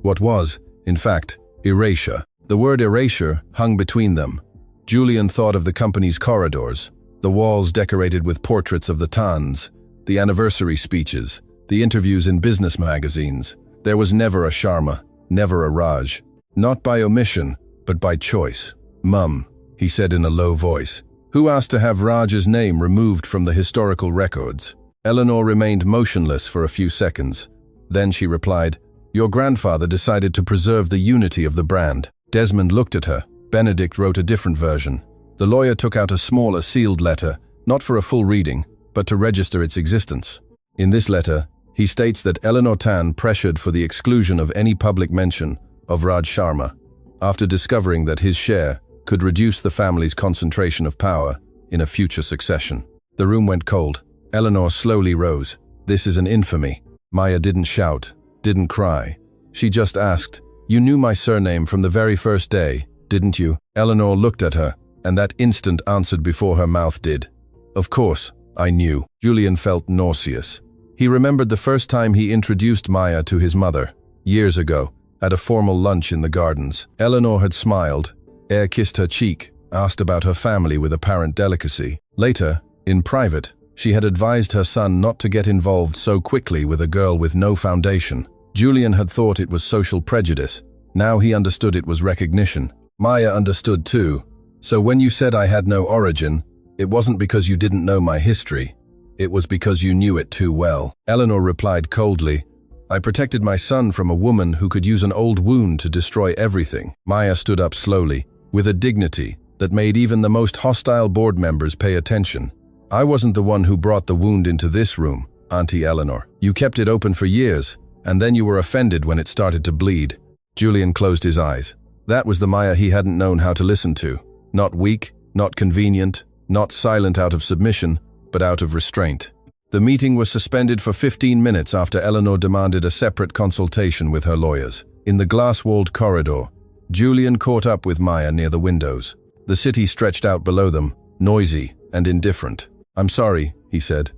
What was, in fact, erasure. The word erasure hung between them. Julian thought of the company's corridors, the walls decorated with portraits of the Tans, the anniversary speeches, the interviews in business magazines. There was never a Sharma, never a Raj. Not by omission, but by choice. "Mum," he said in a low voice, "who asked to have Raj's name removed from the historical records?" Eleanor remained motionless for a few seconds. Then she replied, "Your grandfather decided to preserve the unity of the brand." Desmond looked at her. Benedict wrote a different version. The lawyer took out a smaller sealed letter, not for a full reading, but to register its existence. In this letter, he states that Eleanor Tan pressured for the exclusion of any public mention of Raj Sharma, after discovering that his share could reduce the family's concentration of power in a future succession. The room went cold. Eleanor slowly rose. "This is an infamy." Maya didn't shout, didn't cry. She just asked, "You knew my surname from the very first day, didn't you?" Eleanor looked at her, and that instant answered before her mouth did. "Of course, I knew." Julian felt nauseous. He remembered the first time he introduced Maya to his mother, years ago, at a formal lunch in the gardens. Eleanor had smiled. Heir kissed her cheek, asked about her family with apparent delicacy. Later, in private, she had advised her son not to get involved so quickly with a girl with no foundation. Julian had thought it was social prejudice. Now he understood it was recognition. Maya understood too. "So when you said I had no origin, it wasn't because you didn't know my history. It was because you knew it too well." Eleanor replied coldly, "I protected my son from a woman who could use an old wound to destroy everything." Maya stood up slowly, with a dignity that made even the most hostile board members pay attention. "I wasn't the one who brought the wound into this room, Auntie Eleanor. You kept it open for years, and then you were offended when it started to bleed." Julian closed his eyes. That was the Maya he hadn't known how to listen to. Not weak, not convenient, not silent out of submission, but out of restraint. The meeting was suspended for 15 minutes after Eleanor demanded a separate consultation with her lawyers. In the glass-walled corridor, Julian caught up with Maya near the windows. The city stretched out below them, noisy and indifferent. "I'm sorry," he said.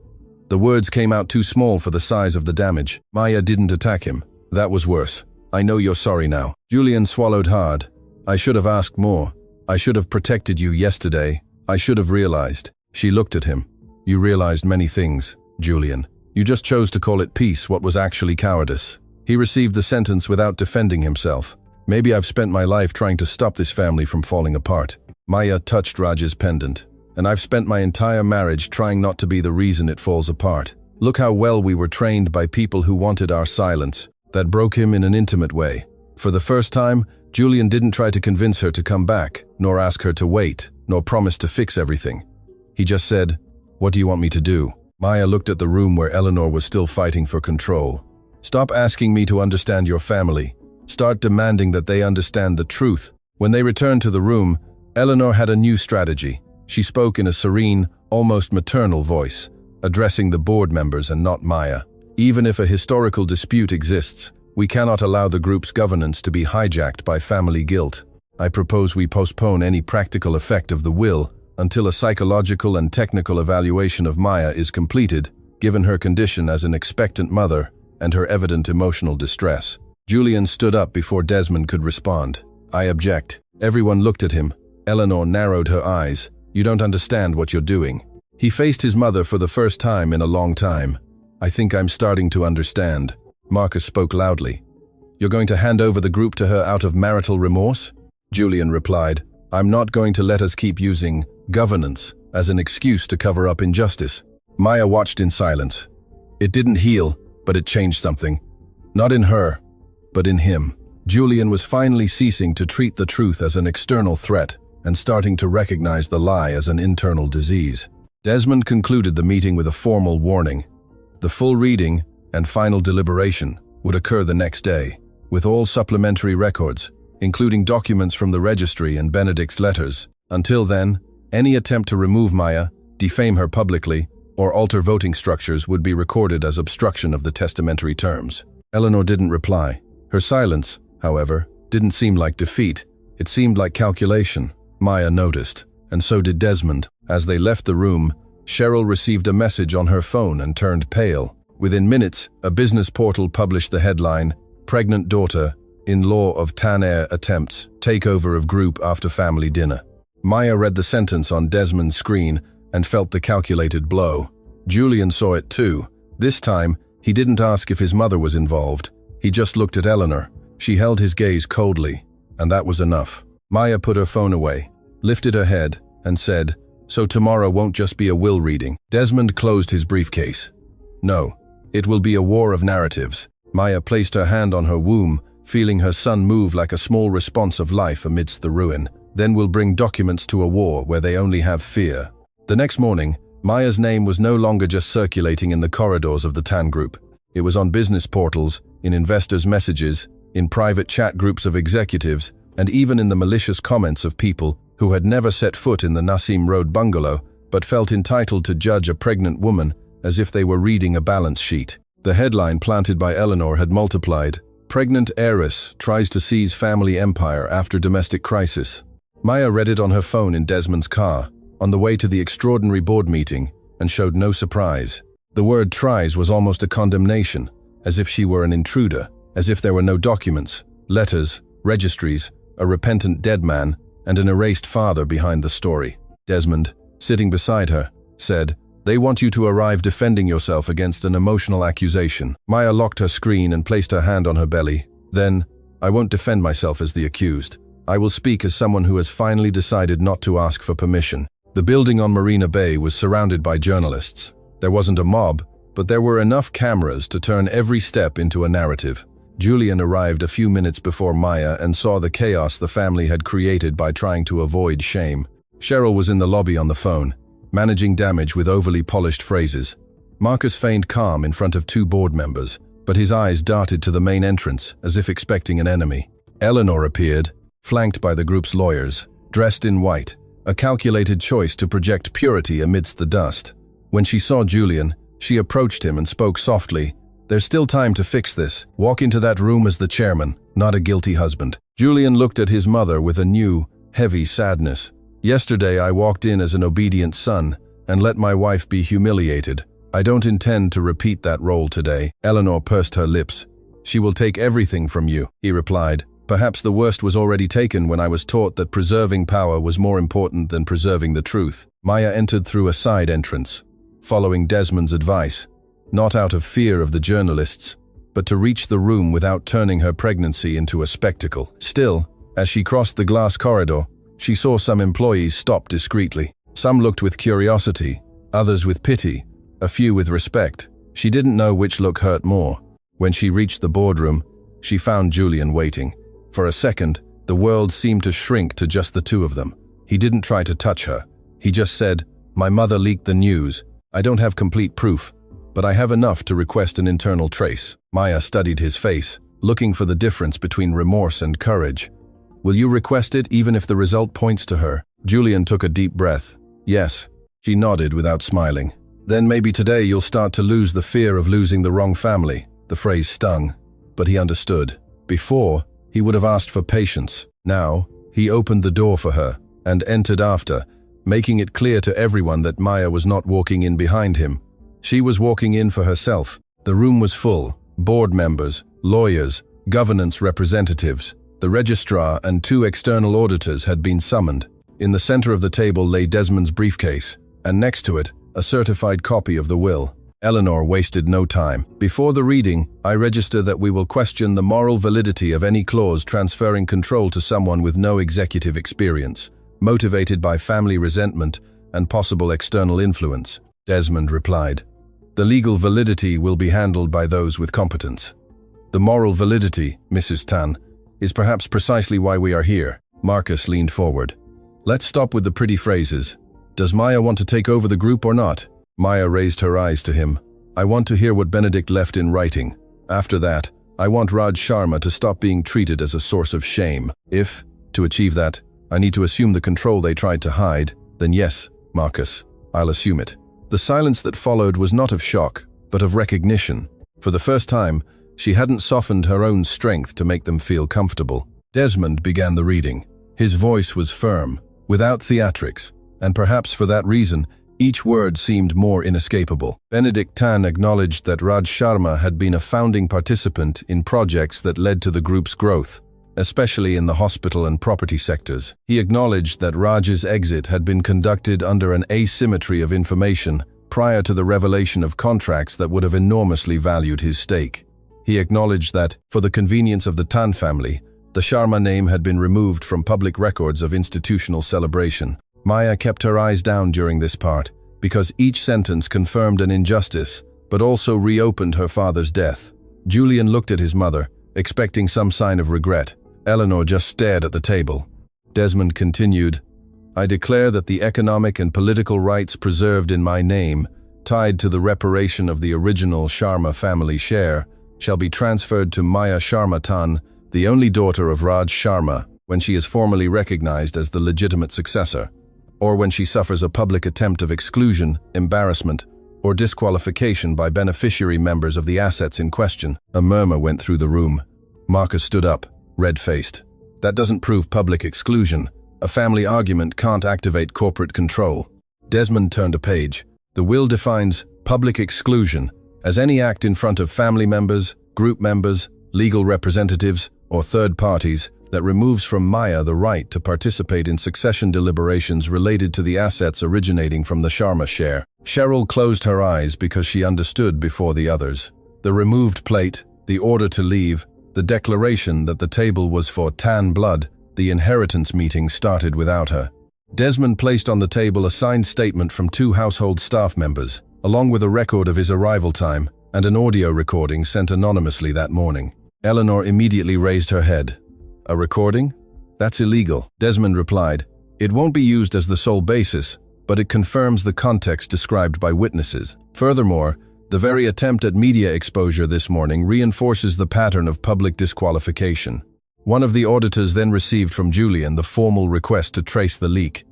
The words came out too small for the size of the damage. Maya didn't attack him. "That was worse. I know you're sorry now." Julian swallowed hard. "I should have asked more. I should have protected you yesterday. I should have realized." She looked at him. "You realized many things, Julian. You just chose to call it peace what was actually cowardice." He received the sentence without defending himself. "Maybe I've spent my life trying to stop this family from falling apart." Maya touched Raj's pendant. "And I've spent my entire marriage trying not to be the reason it falls apart. Look how well we were trained by people who wanted our silence." That broke him in an intimate way. For the first time, Julian didn't try to convince her to come back, nor ask her to wait, nor promise to fix everything. He just said, "What do you want me to do?" Maya looked at the room where Eleanor was still fighting for control. "Stop asking me to understand your family. Start demanding that they understand the truth." When they returned to the room, Eleanor had a new strategy. She spoke in a serene, almost maternal voice, addressing the board members and not Maya. "Even if a historical dispute exists, we cannot allow the group's governance to be hijacked by family guilt. I propose we postpone any practical effect of the will until a psychological and technical evaluation of Maya is completed, given her condition as an expectant mother and her evident emotional distress." Julian stood up before Desmond could respond. "I object." Everyone looked at him. Eleanor narrowed her eyes. "You don't understand what you're doing." He faced his mother for the first time in a long time. "I think I'm starting to understand." Marcus spoke loudly. "You're going to hand over the group to her out of marital remorse?" Julian replied, "I'm not going to let us keep using governance as an excuse to cover up injustice." Maya watched in silence. It didn't heal, but it changed something. Not in her, but in him. Julian was finally ceasing to treat the truth as an external threat and starting to recognize the lie as an internal disease. Desmond concluded the meeting with a formal warning. The full reading and final deliberation would occur the next day, with all supplementary records, including documents from the registry and Benedict's letters. Until then, any attempt to remove Maya, defame her publicly, or alter voting structures would be recorded as obstruction of the testamentary terms. Eleanor didn't reply. Her silence, however, didn't seem like defeat. It seemed like calculation. Maya noticed, and so did Desmond. As they left the room, Cheryl received a message on her phone and turned pale. Within minutes, a business portal published the headline, "Pregnant Daughter, In-Law of Heir Attempts, Takeover of Group After Family Dinner." Maya read the sentence on Desmond's screen and felt the calculated blow. Julian saw it too. This time, he didn't ask if his mother was involved. He just looked at Eleanor. She held his gaze coldly, and that was enough. Maya put her phone away, lifted her head, and said, "So tomorrow won't just be a will reading." Desmond closed his briefcase. "No, it will be a war of narratives." Maya placed her hand on her womb, feeling her son move like a small response of life amidst the ruin. "Then we'll bring documents to a war where they only have fear." The next morning, Maya's name was no longer just circulating in the corridors of the TAN group. It was on business portals, in investors' messages, in private chat groups of executives, and even in the malicious comments of people who had never set foot in the Nassim Road bungalow but felt entitled to judge a pregnant woman as if they were reading a balance sheet. The headline planted by Eleanor had multiplied. "Pregnant heiress tries to seize family empire after domestic crisis." Maya read it on her phone in Desmond's car, on the way to the extraordinary board meeting, and showed no surprise. The word "tries" was almost a condemnation, as if she were an intruder, as if there were no documents, letters, registries, a repentant dead man, and an erased father behind the story. Desmond, sitting beside her, said, "They want you to arrive defending yourself against an emotional accusation." Maya locked her screen and placed her hand on her belly. Then, "I won't defend myself as the accused. I will speak as someone who has finally decided not to ask for permission." The building on Marina Bay was surrounded by journalists. There wasn't a mob, but there were enough cameras to turn every step into a narrative. Julian arrived a few minutes before Maya and saw the chaos the family had created by trying to avoid shame. Cheryl was in the lobby on the phone, managing damage with overly polished phrases. Marcus feigned calm in front of two board members, but his eyes darted to the main entrance as if expecting an enemy. Eleanor appeared, flanked by the group's lawyers, dressed in white, a calculated choice to project purity amidst the dust. When she saw Julian, she approached him and spoke softly, There's still time to fix this. Walk into that room as the chairman, not a guilty husband. Julian looked at his mother with a new, heavy sadness. Yesterday I walked in as an obedient son and let my wife be humiliated. I don't intend to repeat that role today. Eleanor pursed her lips. She will take everything from you, he replied. Perhaps the worst was already taken when I was taught that preserving power was more important than preserving the truth. Maya entered through a side entrance, following Desmond's advice, not out of fear of the journalists, but to reach the room without turning her pregnancy into a spectacle. Still, as she crossed the glass corridor, she saw some employees stop discreetly. Some looked with curiosity, others with pity, a few with respect. She didn't know which look hurt more. When she reached the boardroom, she found Julian waiting. For a second, the world seemed to shrink to just the two of them. He didn't try to touch her. He just said, "My mother leaked the news. I don't have complete proof, but I have enough to request an internal trace." Maya studied his face, looking for the difference between remorse and courage. "Will you request it even if the result points to her?" Julian took a deep breath. "Yes." She nodded without smiling. "Then maybe today you'll start to lose the fear of losing the wrong family." The phrase stung, but he understood. Before, he would have asked for patience. Now, he opened the door for her and entered after, making it clear to everyone that Maya was not walking in behind him. She was walking in for herself. The room was full. Board members, lawyers, governance representatives, the registrar and 2 external auditors had been summoned. In the center of the table lay Desmond's briefcase, and next to it, a certified copy of the will. Eleanor wasted no time. "Before the reading, I register that we will question the moral validity of any clause transferring control to someone with no executive experience, motivated by family resentment and possible external influence," Desmond replied. "The legal validity will be handled by those with competence. The moral validity, Mrs. Tan, is perhaps precisely why we are here." Marcus leaned forward. "Let's stop with the pretty phrases. Does Maya want to take over the group or not?" Maya raised her eyes to him. "I want to hear what Benedict left in writing. After that, I want Raj Sharma to stop being treated as a source of shame. If, to achieve that, I need to assume the control they tried to hide, then yes, Marcus, I'll assume it." The silence that followed was not of shock, but of recognition. For the first time, she hadn't softened her own strength to make them feel comfortable. Desmond began the reading. His voice was firm, without theatrics, and perhaps for that reason, each word seemed more inescapable. Benedict Tan acknowledged that Raj Sharma had been a founding participant in projects that led to the group's growth, especially in the hospital and property sectors. He acknowledged that Raj's exit had been conducted under an asymmetry of information prior to the revelation of contracts that would have enormously valued his stake. He acknowledged that, for the convenience of the Tan family, the Sharma name had been removed from public records of institutional celebration. Maya kept her eyes down during this part, because each sentence confirmed an injustice, but also reopened her father's death. Julian looked at his mother, expecting some sign of regret. Eleanor just stared at the table. Desmond continued, "I declare that the economic and political rights preserved in my name, tied to the reparation of the original Sharma family share, shall be transferred to Maya Sharma Tan, the only daughter of Raj Sharma, when she is formally recognized as the legitimate successor, or when she suffers a public attempt of exclusion, embarrassment, or disqualification by beneficiary members of the assets in question." A murmur went through the room. Marcus stood up, red-faced. "That doesn't prove public exclusion. A family argument can't activate corporate control." Desmond turned a page. "The will defines public exclusion as any act in front of family members, group members, legal representatives, or third parties that removes from Maya the right to participate in succession deliberations related to the assets originating from the Sharma share." Cheryl closed her eyes because she understood before the others. The removed plate, the order to leave, the declaration that the table was for Tan blood, the inheritance meeting started without her. Desmond placed on the table a signed statement from 2 household staff members, along with a record of his arrival time and an audio recording sent anonymously that morning. Eleanor immediately raised her head. "A recording? That's illegal," Desmond replied. "It won't be used as the sole basis, but it confirms the context described by witnesses. Furthermore, the very attempt at media exposure this morning reinforces the pattern of public disqualification." One of the auditors then received from Julian the formal request to trace the leak.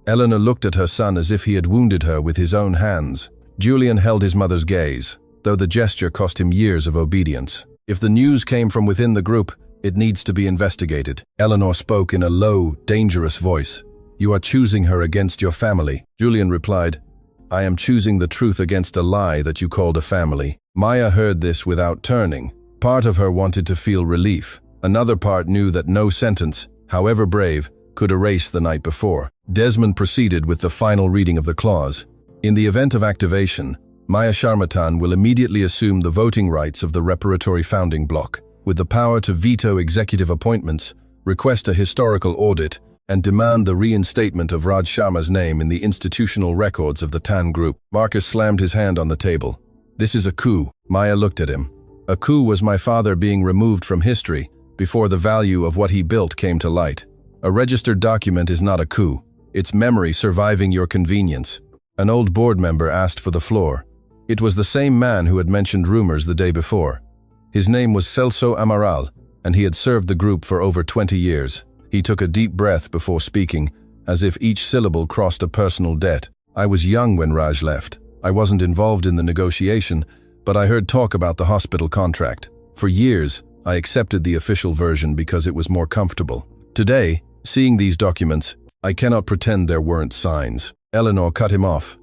Eleanor looked at her son as if he had wounded her with his own hands. Julian held his mother's gaze. though the gesture cost him years of obedience. If the news came from within the group, it needs to be investigated. Eleanor spoke in a low, dangerous voice. You are choosing her against your family. Julian replied, I am choosing the truth against a lie that you called a family. Maya heard this without turning. Part of her wanted to feel relief. Another part knew that no sentence, however brave, could erase the night before. Desmond proceeded with the final reading of the clause. In the event of activation, Maya Sharmatan will immediately assume the voting rights of the reparatory founding bloc, with the power to veto executive appointments, request a historical audit, and demand the reinstatement of Raj Sharma's name in the institutional records of the Tan Group. Marcus slammed his hand on the table. This is a coup. Maya looked at him. A coup was my father being removed from history before the value of what he built came to light. A registered document is not a coup. It's memory surviving your convenience. An old board member asked for the floor. It was the same man who had mentioned rumors the day before. His name was Celso Amaral, and he had served the group for over 20 years. He took a deep breath before speaking, as if each syllable crossed a personal debt. I was young when Raj left. I wasn't involved in the negotiation, but I heard talk about the hospital contract. For years, I accepted the official version because it was more comfortable. Today, seeing these documents, I cannot pretend there weren't signs. Eleanor cut him off.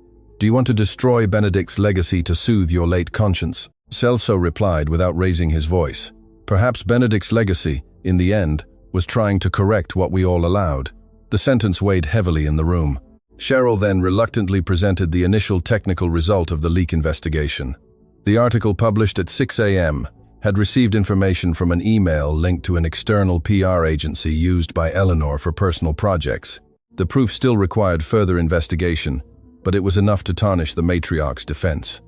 Do you want to destroy Benedict's legacy to soothe your late conscience? Celso replied without raising his voice. Perhaps Benedict's legacy, in the end, was trying to correct what we all allowed. The sentence weighed heavily in the room. Cheryl then reluctantly presented the initial technical result of the leak investigation. The article, published at 6 a.m., had received information from an email linked to an external PR agency used by Eleanor for personal projects. The proof still required further investigation, but it was enough to tarnish the matriarch's defense.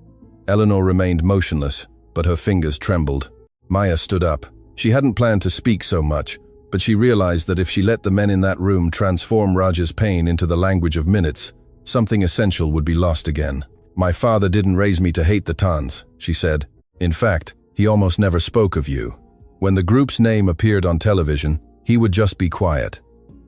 Eleanor remained motionless, but her fingers trembled. Maya stood up. She hadn't planned to speak so much, but she realized that if she let the men in that room transform Raj's pain into the language of minutes, something essential would be lost again. My father didn't raise me to hate the Tans, she said. In fact, he almost never spoke of you. When the group's name appeared on television, he would just be quiet.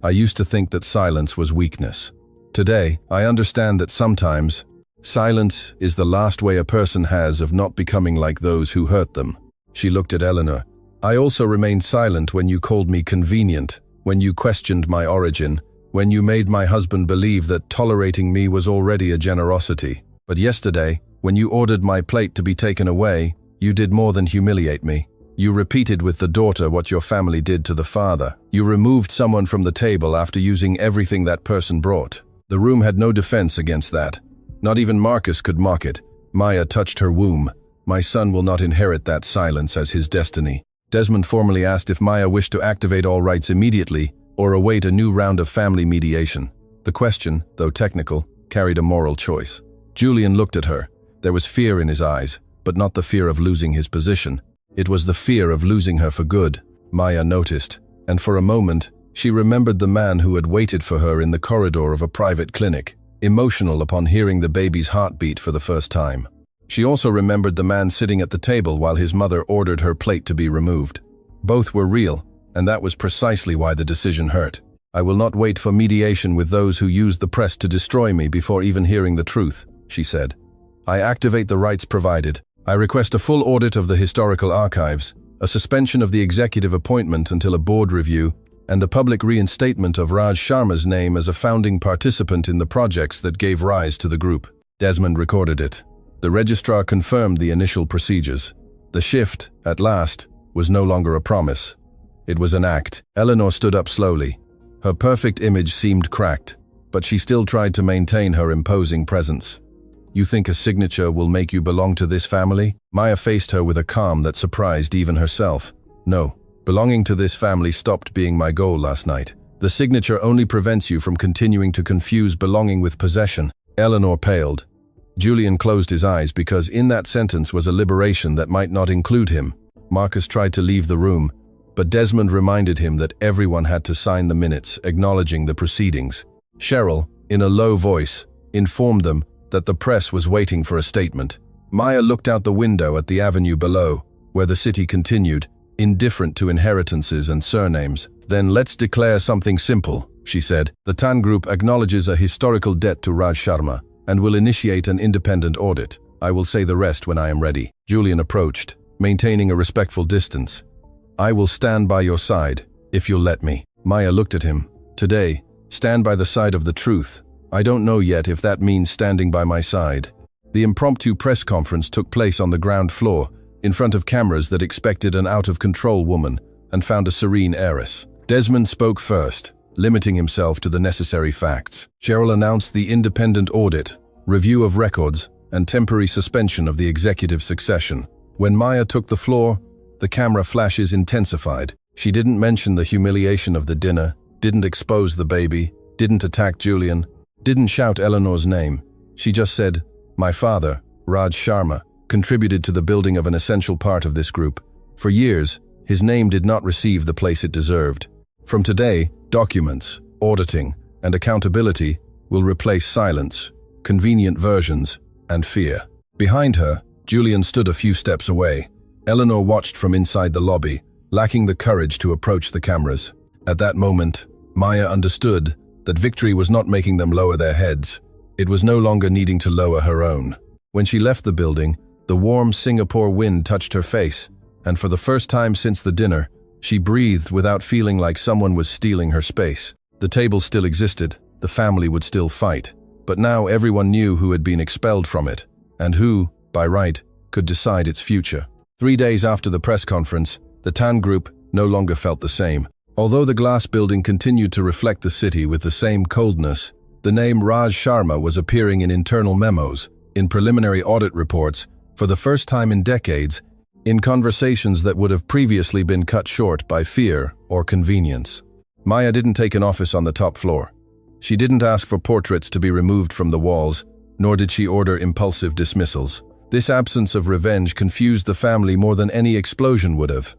I used to think that silence was weakness. Today, I understand that sometimes, silence is the last way a person has of not becoming like those who hurt them. She looked at Eleanor. I also remained silent when you called me convenient, when you questioned my origin, when you made my husband believe that tolerating me was already a generosity. But yesterday, when you ordered my plate to be taken away, you did more than humiliate me. You repeated with the daughter what your family did to the father. You removed someone from the table after using everything that person brought. The room had no defense against that. Not even Marcus could mock it. Maya touched her womb. My son will not inherit that silence as his destiny. Desmond formally asked if Maya wished to activate all rights immediately or await a new round of family mediation. The question, though technical, carried a moral choice. Julian looked at her. There was fear in his eyes, but not the fear of losing his position. It was the fear of losing her for good, Maya noticed, and for a moment, she remembered the man who had waited for her in the corridor of a private clinic, emotional upon hearing the baby's heartbeat for the first time. She also remembered the man sitting at the table while his mother ordered her plate to be removed. Both were real, and that was precisely why the decision hurt. I will not wait for mediation with those who use the press to destroy me before even hearing the truth, she said. I activate the rights provided. I request a full audit of the historical archives, a suspension of the executive appointment until a board review, and the public reinstatement of Raj Sharma's name as a founding participant in the projects that gave rise to the group. Desmond recorded it. The registrar confirmed the initial procedures. The shift, at last, was no longer a promise. It was an act. Eleanor stood up slowly. Her perfect image seemed cracked, but she still tried to maintain her imposing presence. You think a signature will make you belong to this family? Maya faced her with a calm that surprised even herself. No, belonging to this family stopped being my goal last night. The signature only prevents you from continuing to confuse belonging with possession. Eleanor paled. Julian closed his eyes because in that sentence was a liberation that might not include him. Marcus tried to leave the room, but Desmond reminded him that everyone had to sign the minutes acknowledging the proceedings. Cheryl, in a low voice, informed them that the press was waiting for a statement. Maya looked out the window at the avenue below, where the city continued, indifferent to inheritances and surnames. Then let's declare something simple, she said. The Tan Group acknowledges a historical debt to Raj Sharma and will initiate an independent audit. I will say the rest when I am ready. Julian approached, maintaining a respectful distance. I will stand by your side, if you'll let me. Maya looked at him. Today, stand by the side of the truth. I don't know yet if that means standing by my side. The impromptu press conference took place on the ground floor, in front of cameras that expected an out-of-control woman and found a serene heiress. Desmond spoke first, limiting himself to the necessary facts. Cheryl announced the independent audit, review of records, and temporary suspension of the executive succession. When Maya took the floor, the camera flashes intensified. She didn't mention the humiliation of the dinner, didn't expose the baby, didn't attack Julian, didn't shout Eleanor's name. She just said, "My father, Raj Sharma, contributed to the building of an essential part of this group. For years, his name did not receive the place it deserved. From today, documents, auditing, and accountability will replace silence, convenient versions, and fear." Behind her, Julian stood a few steps away. Eleanor watched from inside the lobby, lacking the courage to approach the cameras. At that moment, Maya understood that victory was not making them lower their heads. It was no longer needing to lower her own. When she left the building, the warm Singapore wind touched her face, and for the first time since the dinner, she breathed without feeling like someone was stealing her space. The table still existed, the family would still fight, but now everyone knew who had been expelled from it, and who, by right, could decide its future. 3 days after the press conference, the Tan Group no longer felt the same. Although the glass building continued to reflect the city with the same coldness, the name Raj Sharma was appearing in internal memos, in preliminary audit reports, for the first time in decades, in conversations that would have previously been cut short by fear or convenience. Maya didn't take an office on the top floor. She didn't ask for portraits to be removed from the walls, nor did she order impulsive dismissals. This absence of revenge confused the family more than any explosion would have.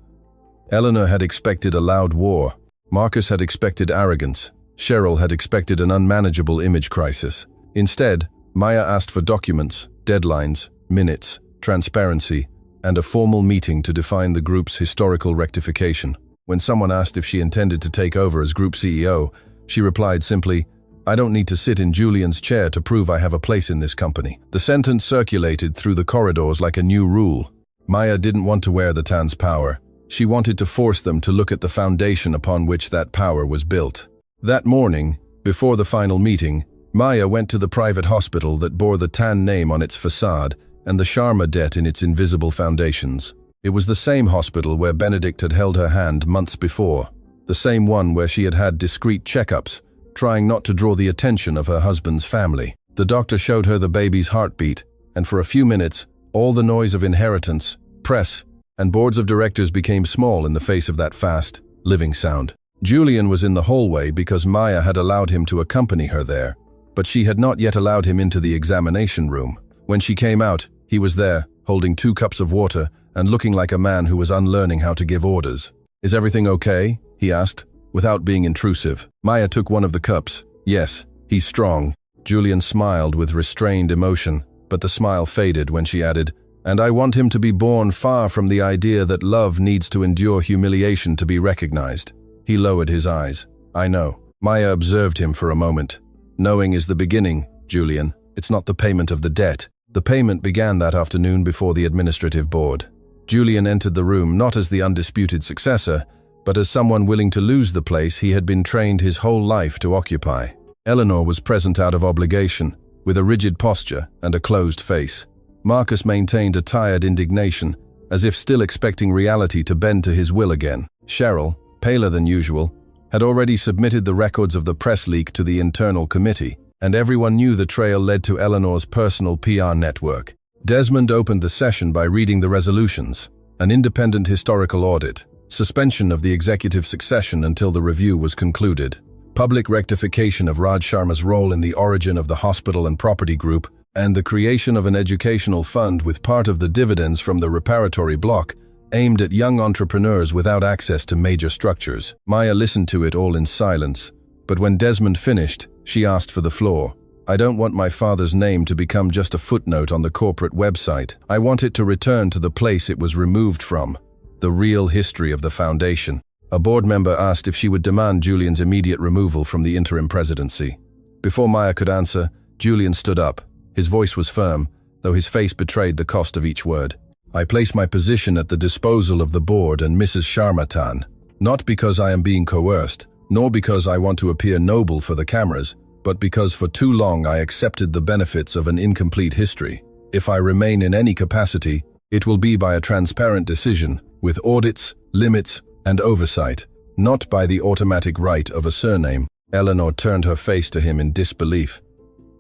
Eleanor had expected a loud war. Marcus had expected arrogance. Cheryl had expected an unmanageable image crisis. Instead, Maya asked for documents, deadlines, minutes, transparency, and a formal meeting to define the group's historical rectification. When someone asked if she intended to take over as group CEO, she replied simply, "I don't need to sit in Julian's chair to prove I have a place in this company." The sentence circulated through the corridors like a new rule. Maya didn't want to wear the Tan's power. She wanted to force them to look at the foundation upon which that power was built. That morning, before the final meeting, Maya went to the private hospital that bore the Tan name on its facade and the Sharma debt in its invisible foundations. It was the same hospital where Benedict had held her hand months before, the same one where she had had discreet checkups, trying not to draw the attention of her husband's family. The doctor showed her the baby's heartbeat, and for a few minutes, all the noise of inheritance, press, and boards of directors became small in the face of that fast, living sound. Julian was in the hallway because Maya had allowed him to accompany her there, but she had not yet allowed him into the examination room. When she came out, he was there, holding 2 cups of water and looking like a man who was unlearning how to give orders. "Is everything okay?" he asked, without being intrusive. Maya took one of the cups. "Yes, he's strong." Julian smiled with restrained emotion, but the smile faded when she added, "And I want him to be born far from the idea that love needs to endure humiliation to be recognized." He lowered his eyes. "I know." Maya observed him for a moment. "Knowing is the beginning, Julian. It's not the payment of the debt." The payment began that afternoon before the administrative board. Julian entered the room not as the undisputed successor, but as someone willing to lose the place he had been trained his whole life to occupy. Eleanor was present out of obligation, with a rigid posture and a closed face. Marcus maintained a tired indignation, as if still expecting reality to bend to his will again. Cheryl, paler than usual, had already submitted the records of the press leak to the internal committee, and everyone knew the trail led to Eleanor's personal PR network. Desmond opened the session by reading the resolutions: an independent historical audit, suspension of the executive succession until the review was concluded, public rectification of Raj Sharma's role in the origin of the hospital and property group, and the creation of an educational fund with part of the dividends from the reparatory block aimed at young entrepreneurs without access to major structures. Maya listened to it all in silence, but when Desmond finished, she asked for the floor. "I don't want my father's name to become just a footnote on the corporate website. I want it to return to the place it was removed from, the real history of the foundation." A board member asked if she would demand Julian's immediate removal from the interim presidency. Before Maya could answer, Julian stood up. His voice was firm, though his face betrayed the cost of each word. I place my position at the disposal of the board and Mrs. Sharmatan, not because I am being coerced, nor because I want to appear noble for the cameras, but because for too long I accepted the benefits of an incomplete history. If I remain in any capacity, it will be by a transparent decision, with audits, limits, and oversight, not by the automatic right of a surname. Eleanor turned her face to him in disbelief.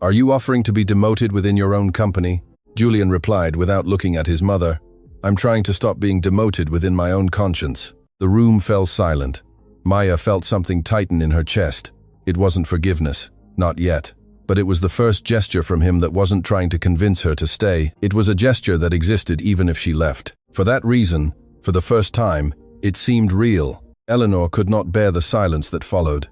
Are you offering to be demoted within your own company? Julian replied without looking at his mother. I'm trying to stop being demoted within my own conscience. The room fell silent. Maya felt something tighten in her chest. It wasn't forgiveness, not yet. But it was the first gesture from him that wasn't trying to convince her to stay. It was a gesture that existed even if she left. For that reason, for the first time, it seemed real. Eleanor could not bear the silence that followed.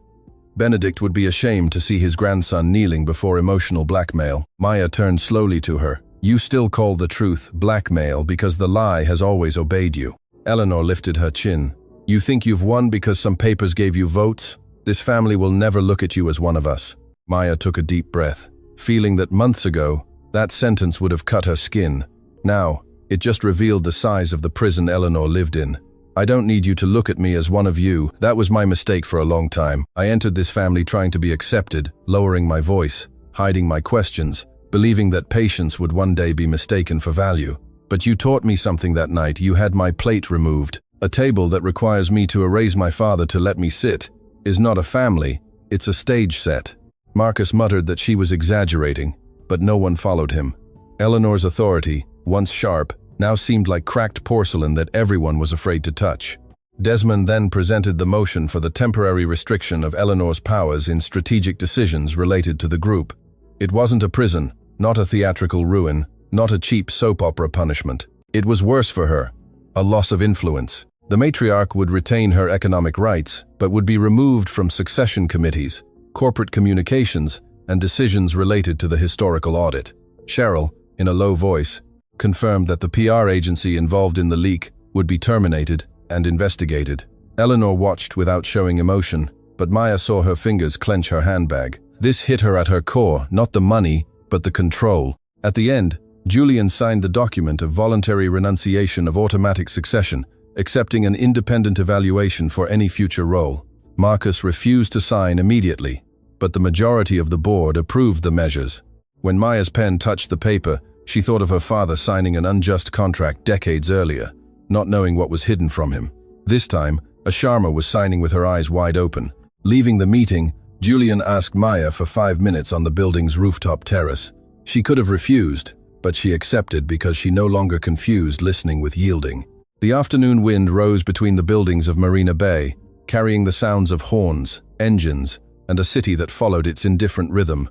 Benedict would be ashamed to see his grandson kneeling before emotional blackmail. Maya turned slowly to her. You still call the truth blackmail because the lie has always obeyed you. Eleanor lifted her chin. You think you've won because some papers gave you votes? This family will never look at you as one of us. Maya took a deep breath, feeling that months ago, that sentence would have cut her skin. Now, it just revealed the size of the prison Eleanor lived in. I don't need you to look at me as one of you. That was my mistake for a long time. I entered this family trying to be accepted, lowering my voice, hiding my questions, believing that patience would one day be mistaken for value. But you taught me something that night. You had my plate removed. A table that requires me to erase my father to let me sit is not a family, it's a stage set. Marcus muttered that she was exaggerating, but no one followed him. Eleanor's authority, once sharp, now seemed like cracked porcelain that everyone was afraid to touch. Desmond then presented the motion for the temporary restriction of Eleanor's powers in strategic decisions related to the group. It wasn't a prison, not a theatrical ruin, not a cheap soap opera punishment. It was worse for her, a loss of influence. The matriarch would retain her economic rights, but would be removed from succession committees, corporate communications, and decisions related to the historical audit. Cheryl, in a low voice, confirmed that the PR agency involved in the leak would be terminated and investigated. Eleanor watched without showing emotion, but Maya saw her fingers clench her handbag. This hit her at her core, not the money, but the control. At the end, Julian signed the document of voluntary renunciation of automatic succession, accepting an independent evaluation for any future role. Marcus refused to sign immediately, but the majority of the board approved the measures. When Maya's pen touched the paper, she thought of her father signing an unjust contract decades earlier, not knowing what was hidden from him. This time, a Sharma was signing with her eyes wide open. Leaving the meeting, Julian asked Maya for 5 minutes on the building's rooftop terrace. She could have refused, but she accepted because she no longer confused listening with yielding. The afternoon wind rose between the buildings of Marina Bay, carrying the sounds of horns, engines, and a city that followed its indifferent rhythm.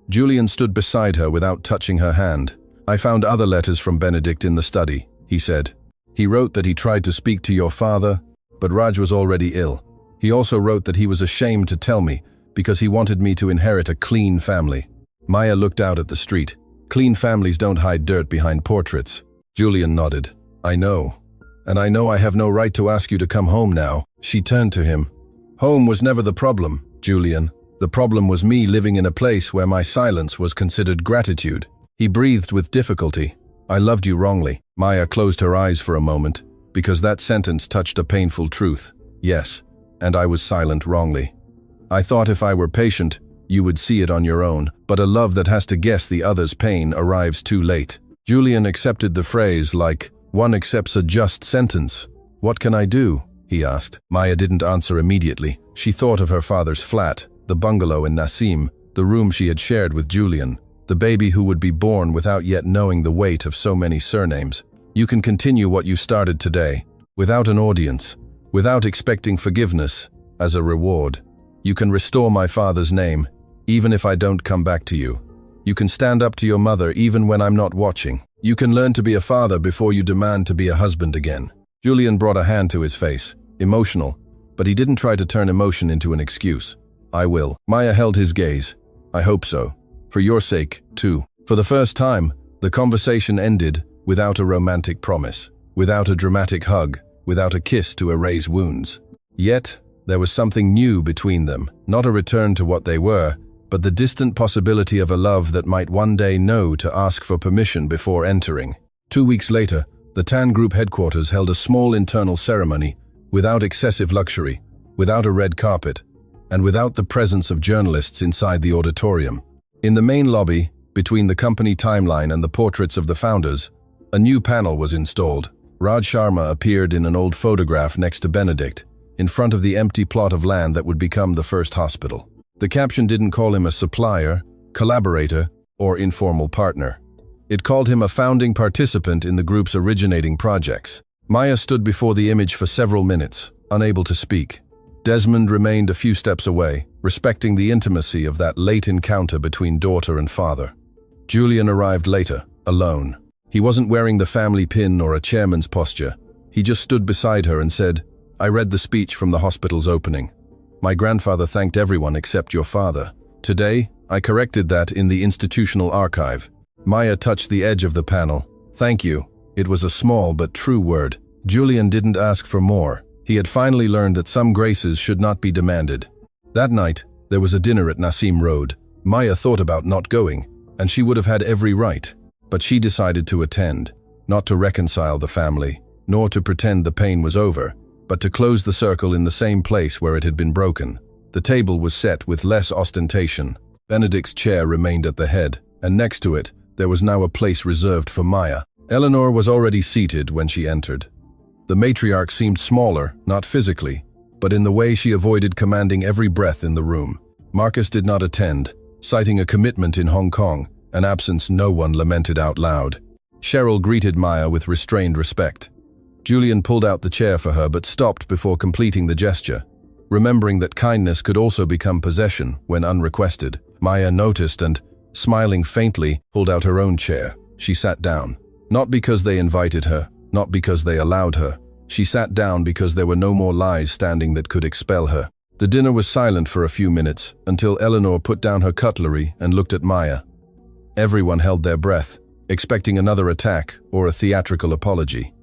Julian stood beside her without touching her hand. I found other letters from Benedict in the study, he said. He wrote that he tried to speak to your father, but Raj was already ill. He also wrote that he was ashamed to tell me because he wanted me to inherit a clean family. Maya looked out at the street. Clean families don't hide dirt behind portraits. Julian nodded. I know. And I know I have no right to ask you to come home now. She turned to him. Home was never the problem, Julian. The problem was me living in a place where my silence was considered gratitude. He breathed with difficulty. I loved you wrongly. Maya closed her eyes for a moment, because that sentence touched a painful truth. Yes, and I was silent wrongly. I thought if I were patient, you would see it on your own, but a love that has to guess the other's pain arrives too late. Julian accepted the phrase like, one accepts a just sentence. What can I do? He asked. Maya didn't answer immediately. She thought of her father's flat, the bungalow in Nassim, the room she had shared with Julian, the baby who would be born without yet knowing the weight of so many surnames. You can continue what you started today, without an audience, without expecting forgiveness as a reward. You can restore my father's name, even if I don't come back to you. You can stand up to your mother even when I'm not watching. You can learn to be a father before you demand to be a husband again. Julian brought a hand to his face, emotional, but he didn't try to turn emotion into an excuse. I will. Maya held his gaze. I hope so. For your sake, too. For the first time, the conversation ended without a romantic promise, without a dramatic hug, without a kiss to erase wounds. Yet, there was something new between them, not a return to what they were, but the distant possibility of a love that might one day know to ask for permission before entering. 2 weeks later, the TAN Group headquarters held a small internal ceremony, without excessive luxury, without a red carpet, and without the presence of journalists inside the auditorium. In the main lobby, between the company timeline and the portraits of the founders, a new panel was installed. Raj Sharma appeared in an old photograph next to Benedict, in front of the empty plot of land that would become the first hospital. The caption didn't call him a supplier, collaborator, or informal partner. It called him a founding participant in the group's originating projects. Maya stood before the image for several minutes, unable to speak. Desmond remained a few steps away, respecting the intimacy of that late encounter between daughter and father. Julian arrived later, alone. He wasn't wearing the family pin or a chairman's posture. He just stood beside her and said, "I read the speech from the hospital's opening. My grandfather thanked everyone except your father. Today, I corrected that in the institutional archive." Maya touched the edge of the panel. "Thank you." It was a small but true word. Julian didn't ask for more. He had finally learned that some graces should not be demanded. That night, there was a dinner at Nassim Road. Maya thought about not going, and she would have had every right. But she decided to attend, not to reconcile the family, nor to pretend the pain was over, but to close the circle in the same place where it had been broken. The table was set with less ostentation. Benedict's chair remained at the head, and next to it, there was now a place reserved for Maya. Eleanor was already seated when she entered. The matriarch seemed smaller, not physically, but in the way she avoided commanding every breath in the room. Marcus did not attend, citing a commitment in Hong Kong, an absence no one lamented out loud. Cheryl greeted Maya with restrained respect. Julian pulled out the chair for her but stopped before completing the gesture. Remembering that kindness could also become possession when unrequested, Maya noticed and, smiling faintly, pulled out her own chair. She sat down. Not because they invited her, not because they allowed her. She sat down because there were no more lies standing that could expel her. The dinner was silent for a few minutes, until Eleanor put down her cutlery and looked at Maya. Everyone held their breath, expecting another attack or a theatrical apology.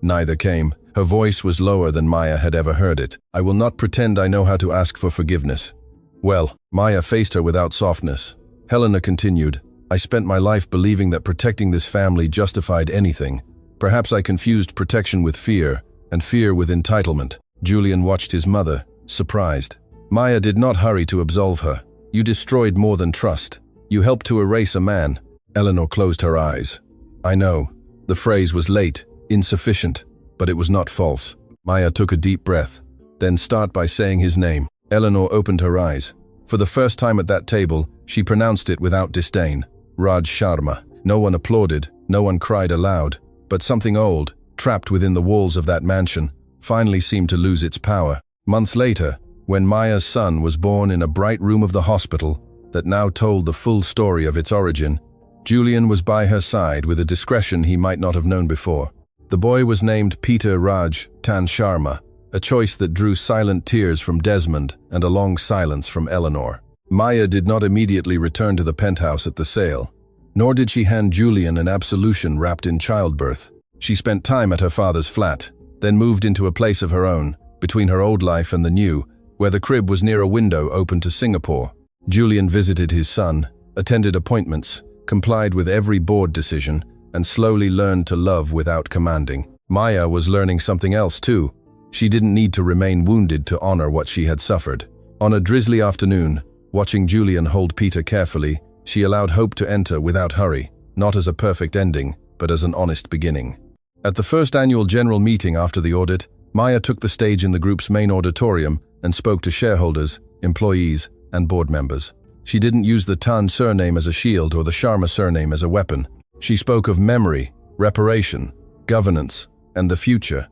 Neither came. Her voice was lower than Maya had ever heard it. "I will not pretend I know how to ask for forgiveness." "Well," Maya faced her without softness. Helena continued, "I spent my life believing that protecting this family justified anything. Perhaps I confused protection with fear, and fear with entitlement." Julian watched his mother, surprised. Maya did not hurry to absolve her. "You destroyed more than trust. You helped to erase a man." Eleanor closed her eyes. "I know." The phrase was late, insufficient, but it was not false. Maya took a deep breath, then start by saying his name. Eleanor opened her eyes. For the first time at that table, she pronounced it without disdain. Raj Sharma. No one applauded, no one cried aloud, but something old, trapped within the walls of that mansion, finally seemed to lose its power. Months later, when Maya's son was born in a bright room of the hospital that now told the full story of its origin, Julian was by her side with a discretion he might not have known before. The boy was named Peter Raj Tan Sharma, a choice that drew silent tears from Desmond and a long silence from Eleanor. Maya did not immediately return to the penthouse at the sale, nor did she hand Julian an absolution wrapped in childbirth. She spent time at her father's flat, then moved into a place of her own, between her old life and the new, where the crib was near a window open to Singapore. Julian visited his son, attended appointments, complied with every board decision, and slowly learned to love without commanding. Maya was learning something else too. She didn't need to remain wounded to honor what she had suffered. On a drizzly afternoon, watching Julian hold Peter carefully, she allowed hope to enter without hurry, not as a perfect ending, but as an honest beginning. At the first annual general meeting after the audit, Maya took the stage in the group's main auditorium and spoke to shareholders, employees, and board members. She didn't use the Tan surname as a shield or the Sharma surname as a weapon. She spoke of memory, reparation, governance, and the future.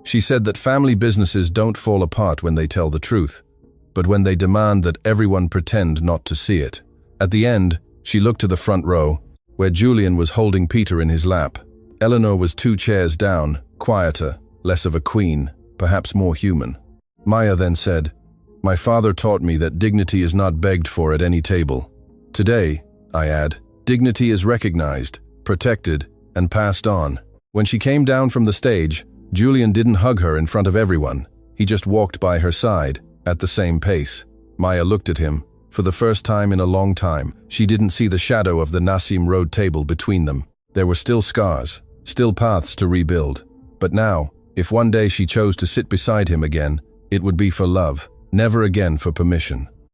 She said that family businesses don't fall apart when they tell the truth, but when they demand that everyone pretend not to see it. At the end, she looked to the front row, where Julian was holding Peter in his lap. Eleanor was 2 chairs down, quieter, less of a queen, perhaps more human. Maya then said, "My father taught me that dignity is not begged for at any table. Today, I add, dignity is recognized, protected, and passed on." When she came down from the stage, Julian didn't hug her in front of everyone. He just walked by her side, at the same pace. Maya looked at him, For the first time in a long time, she didn't see the shadow of the Nassim Road table between them. There were still scars, still paths to rebuild. But now, if one day she chose to sit beside him again, it would be for love, never again for permission.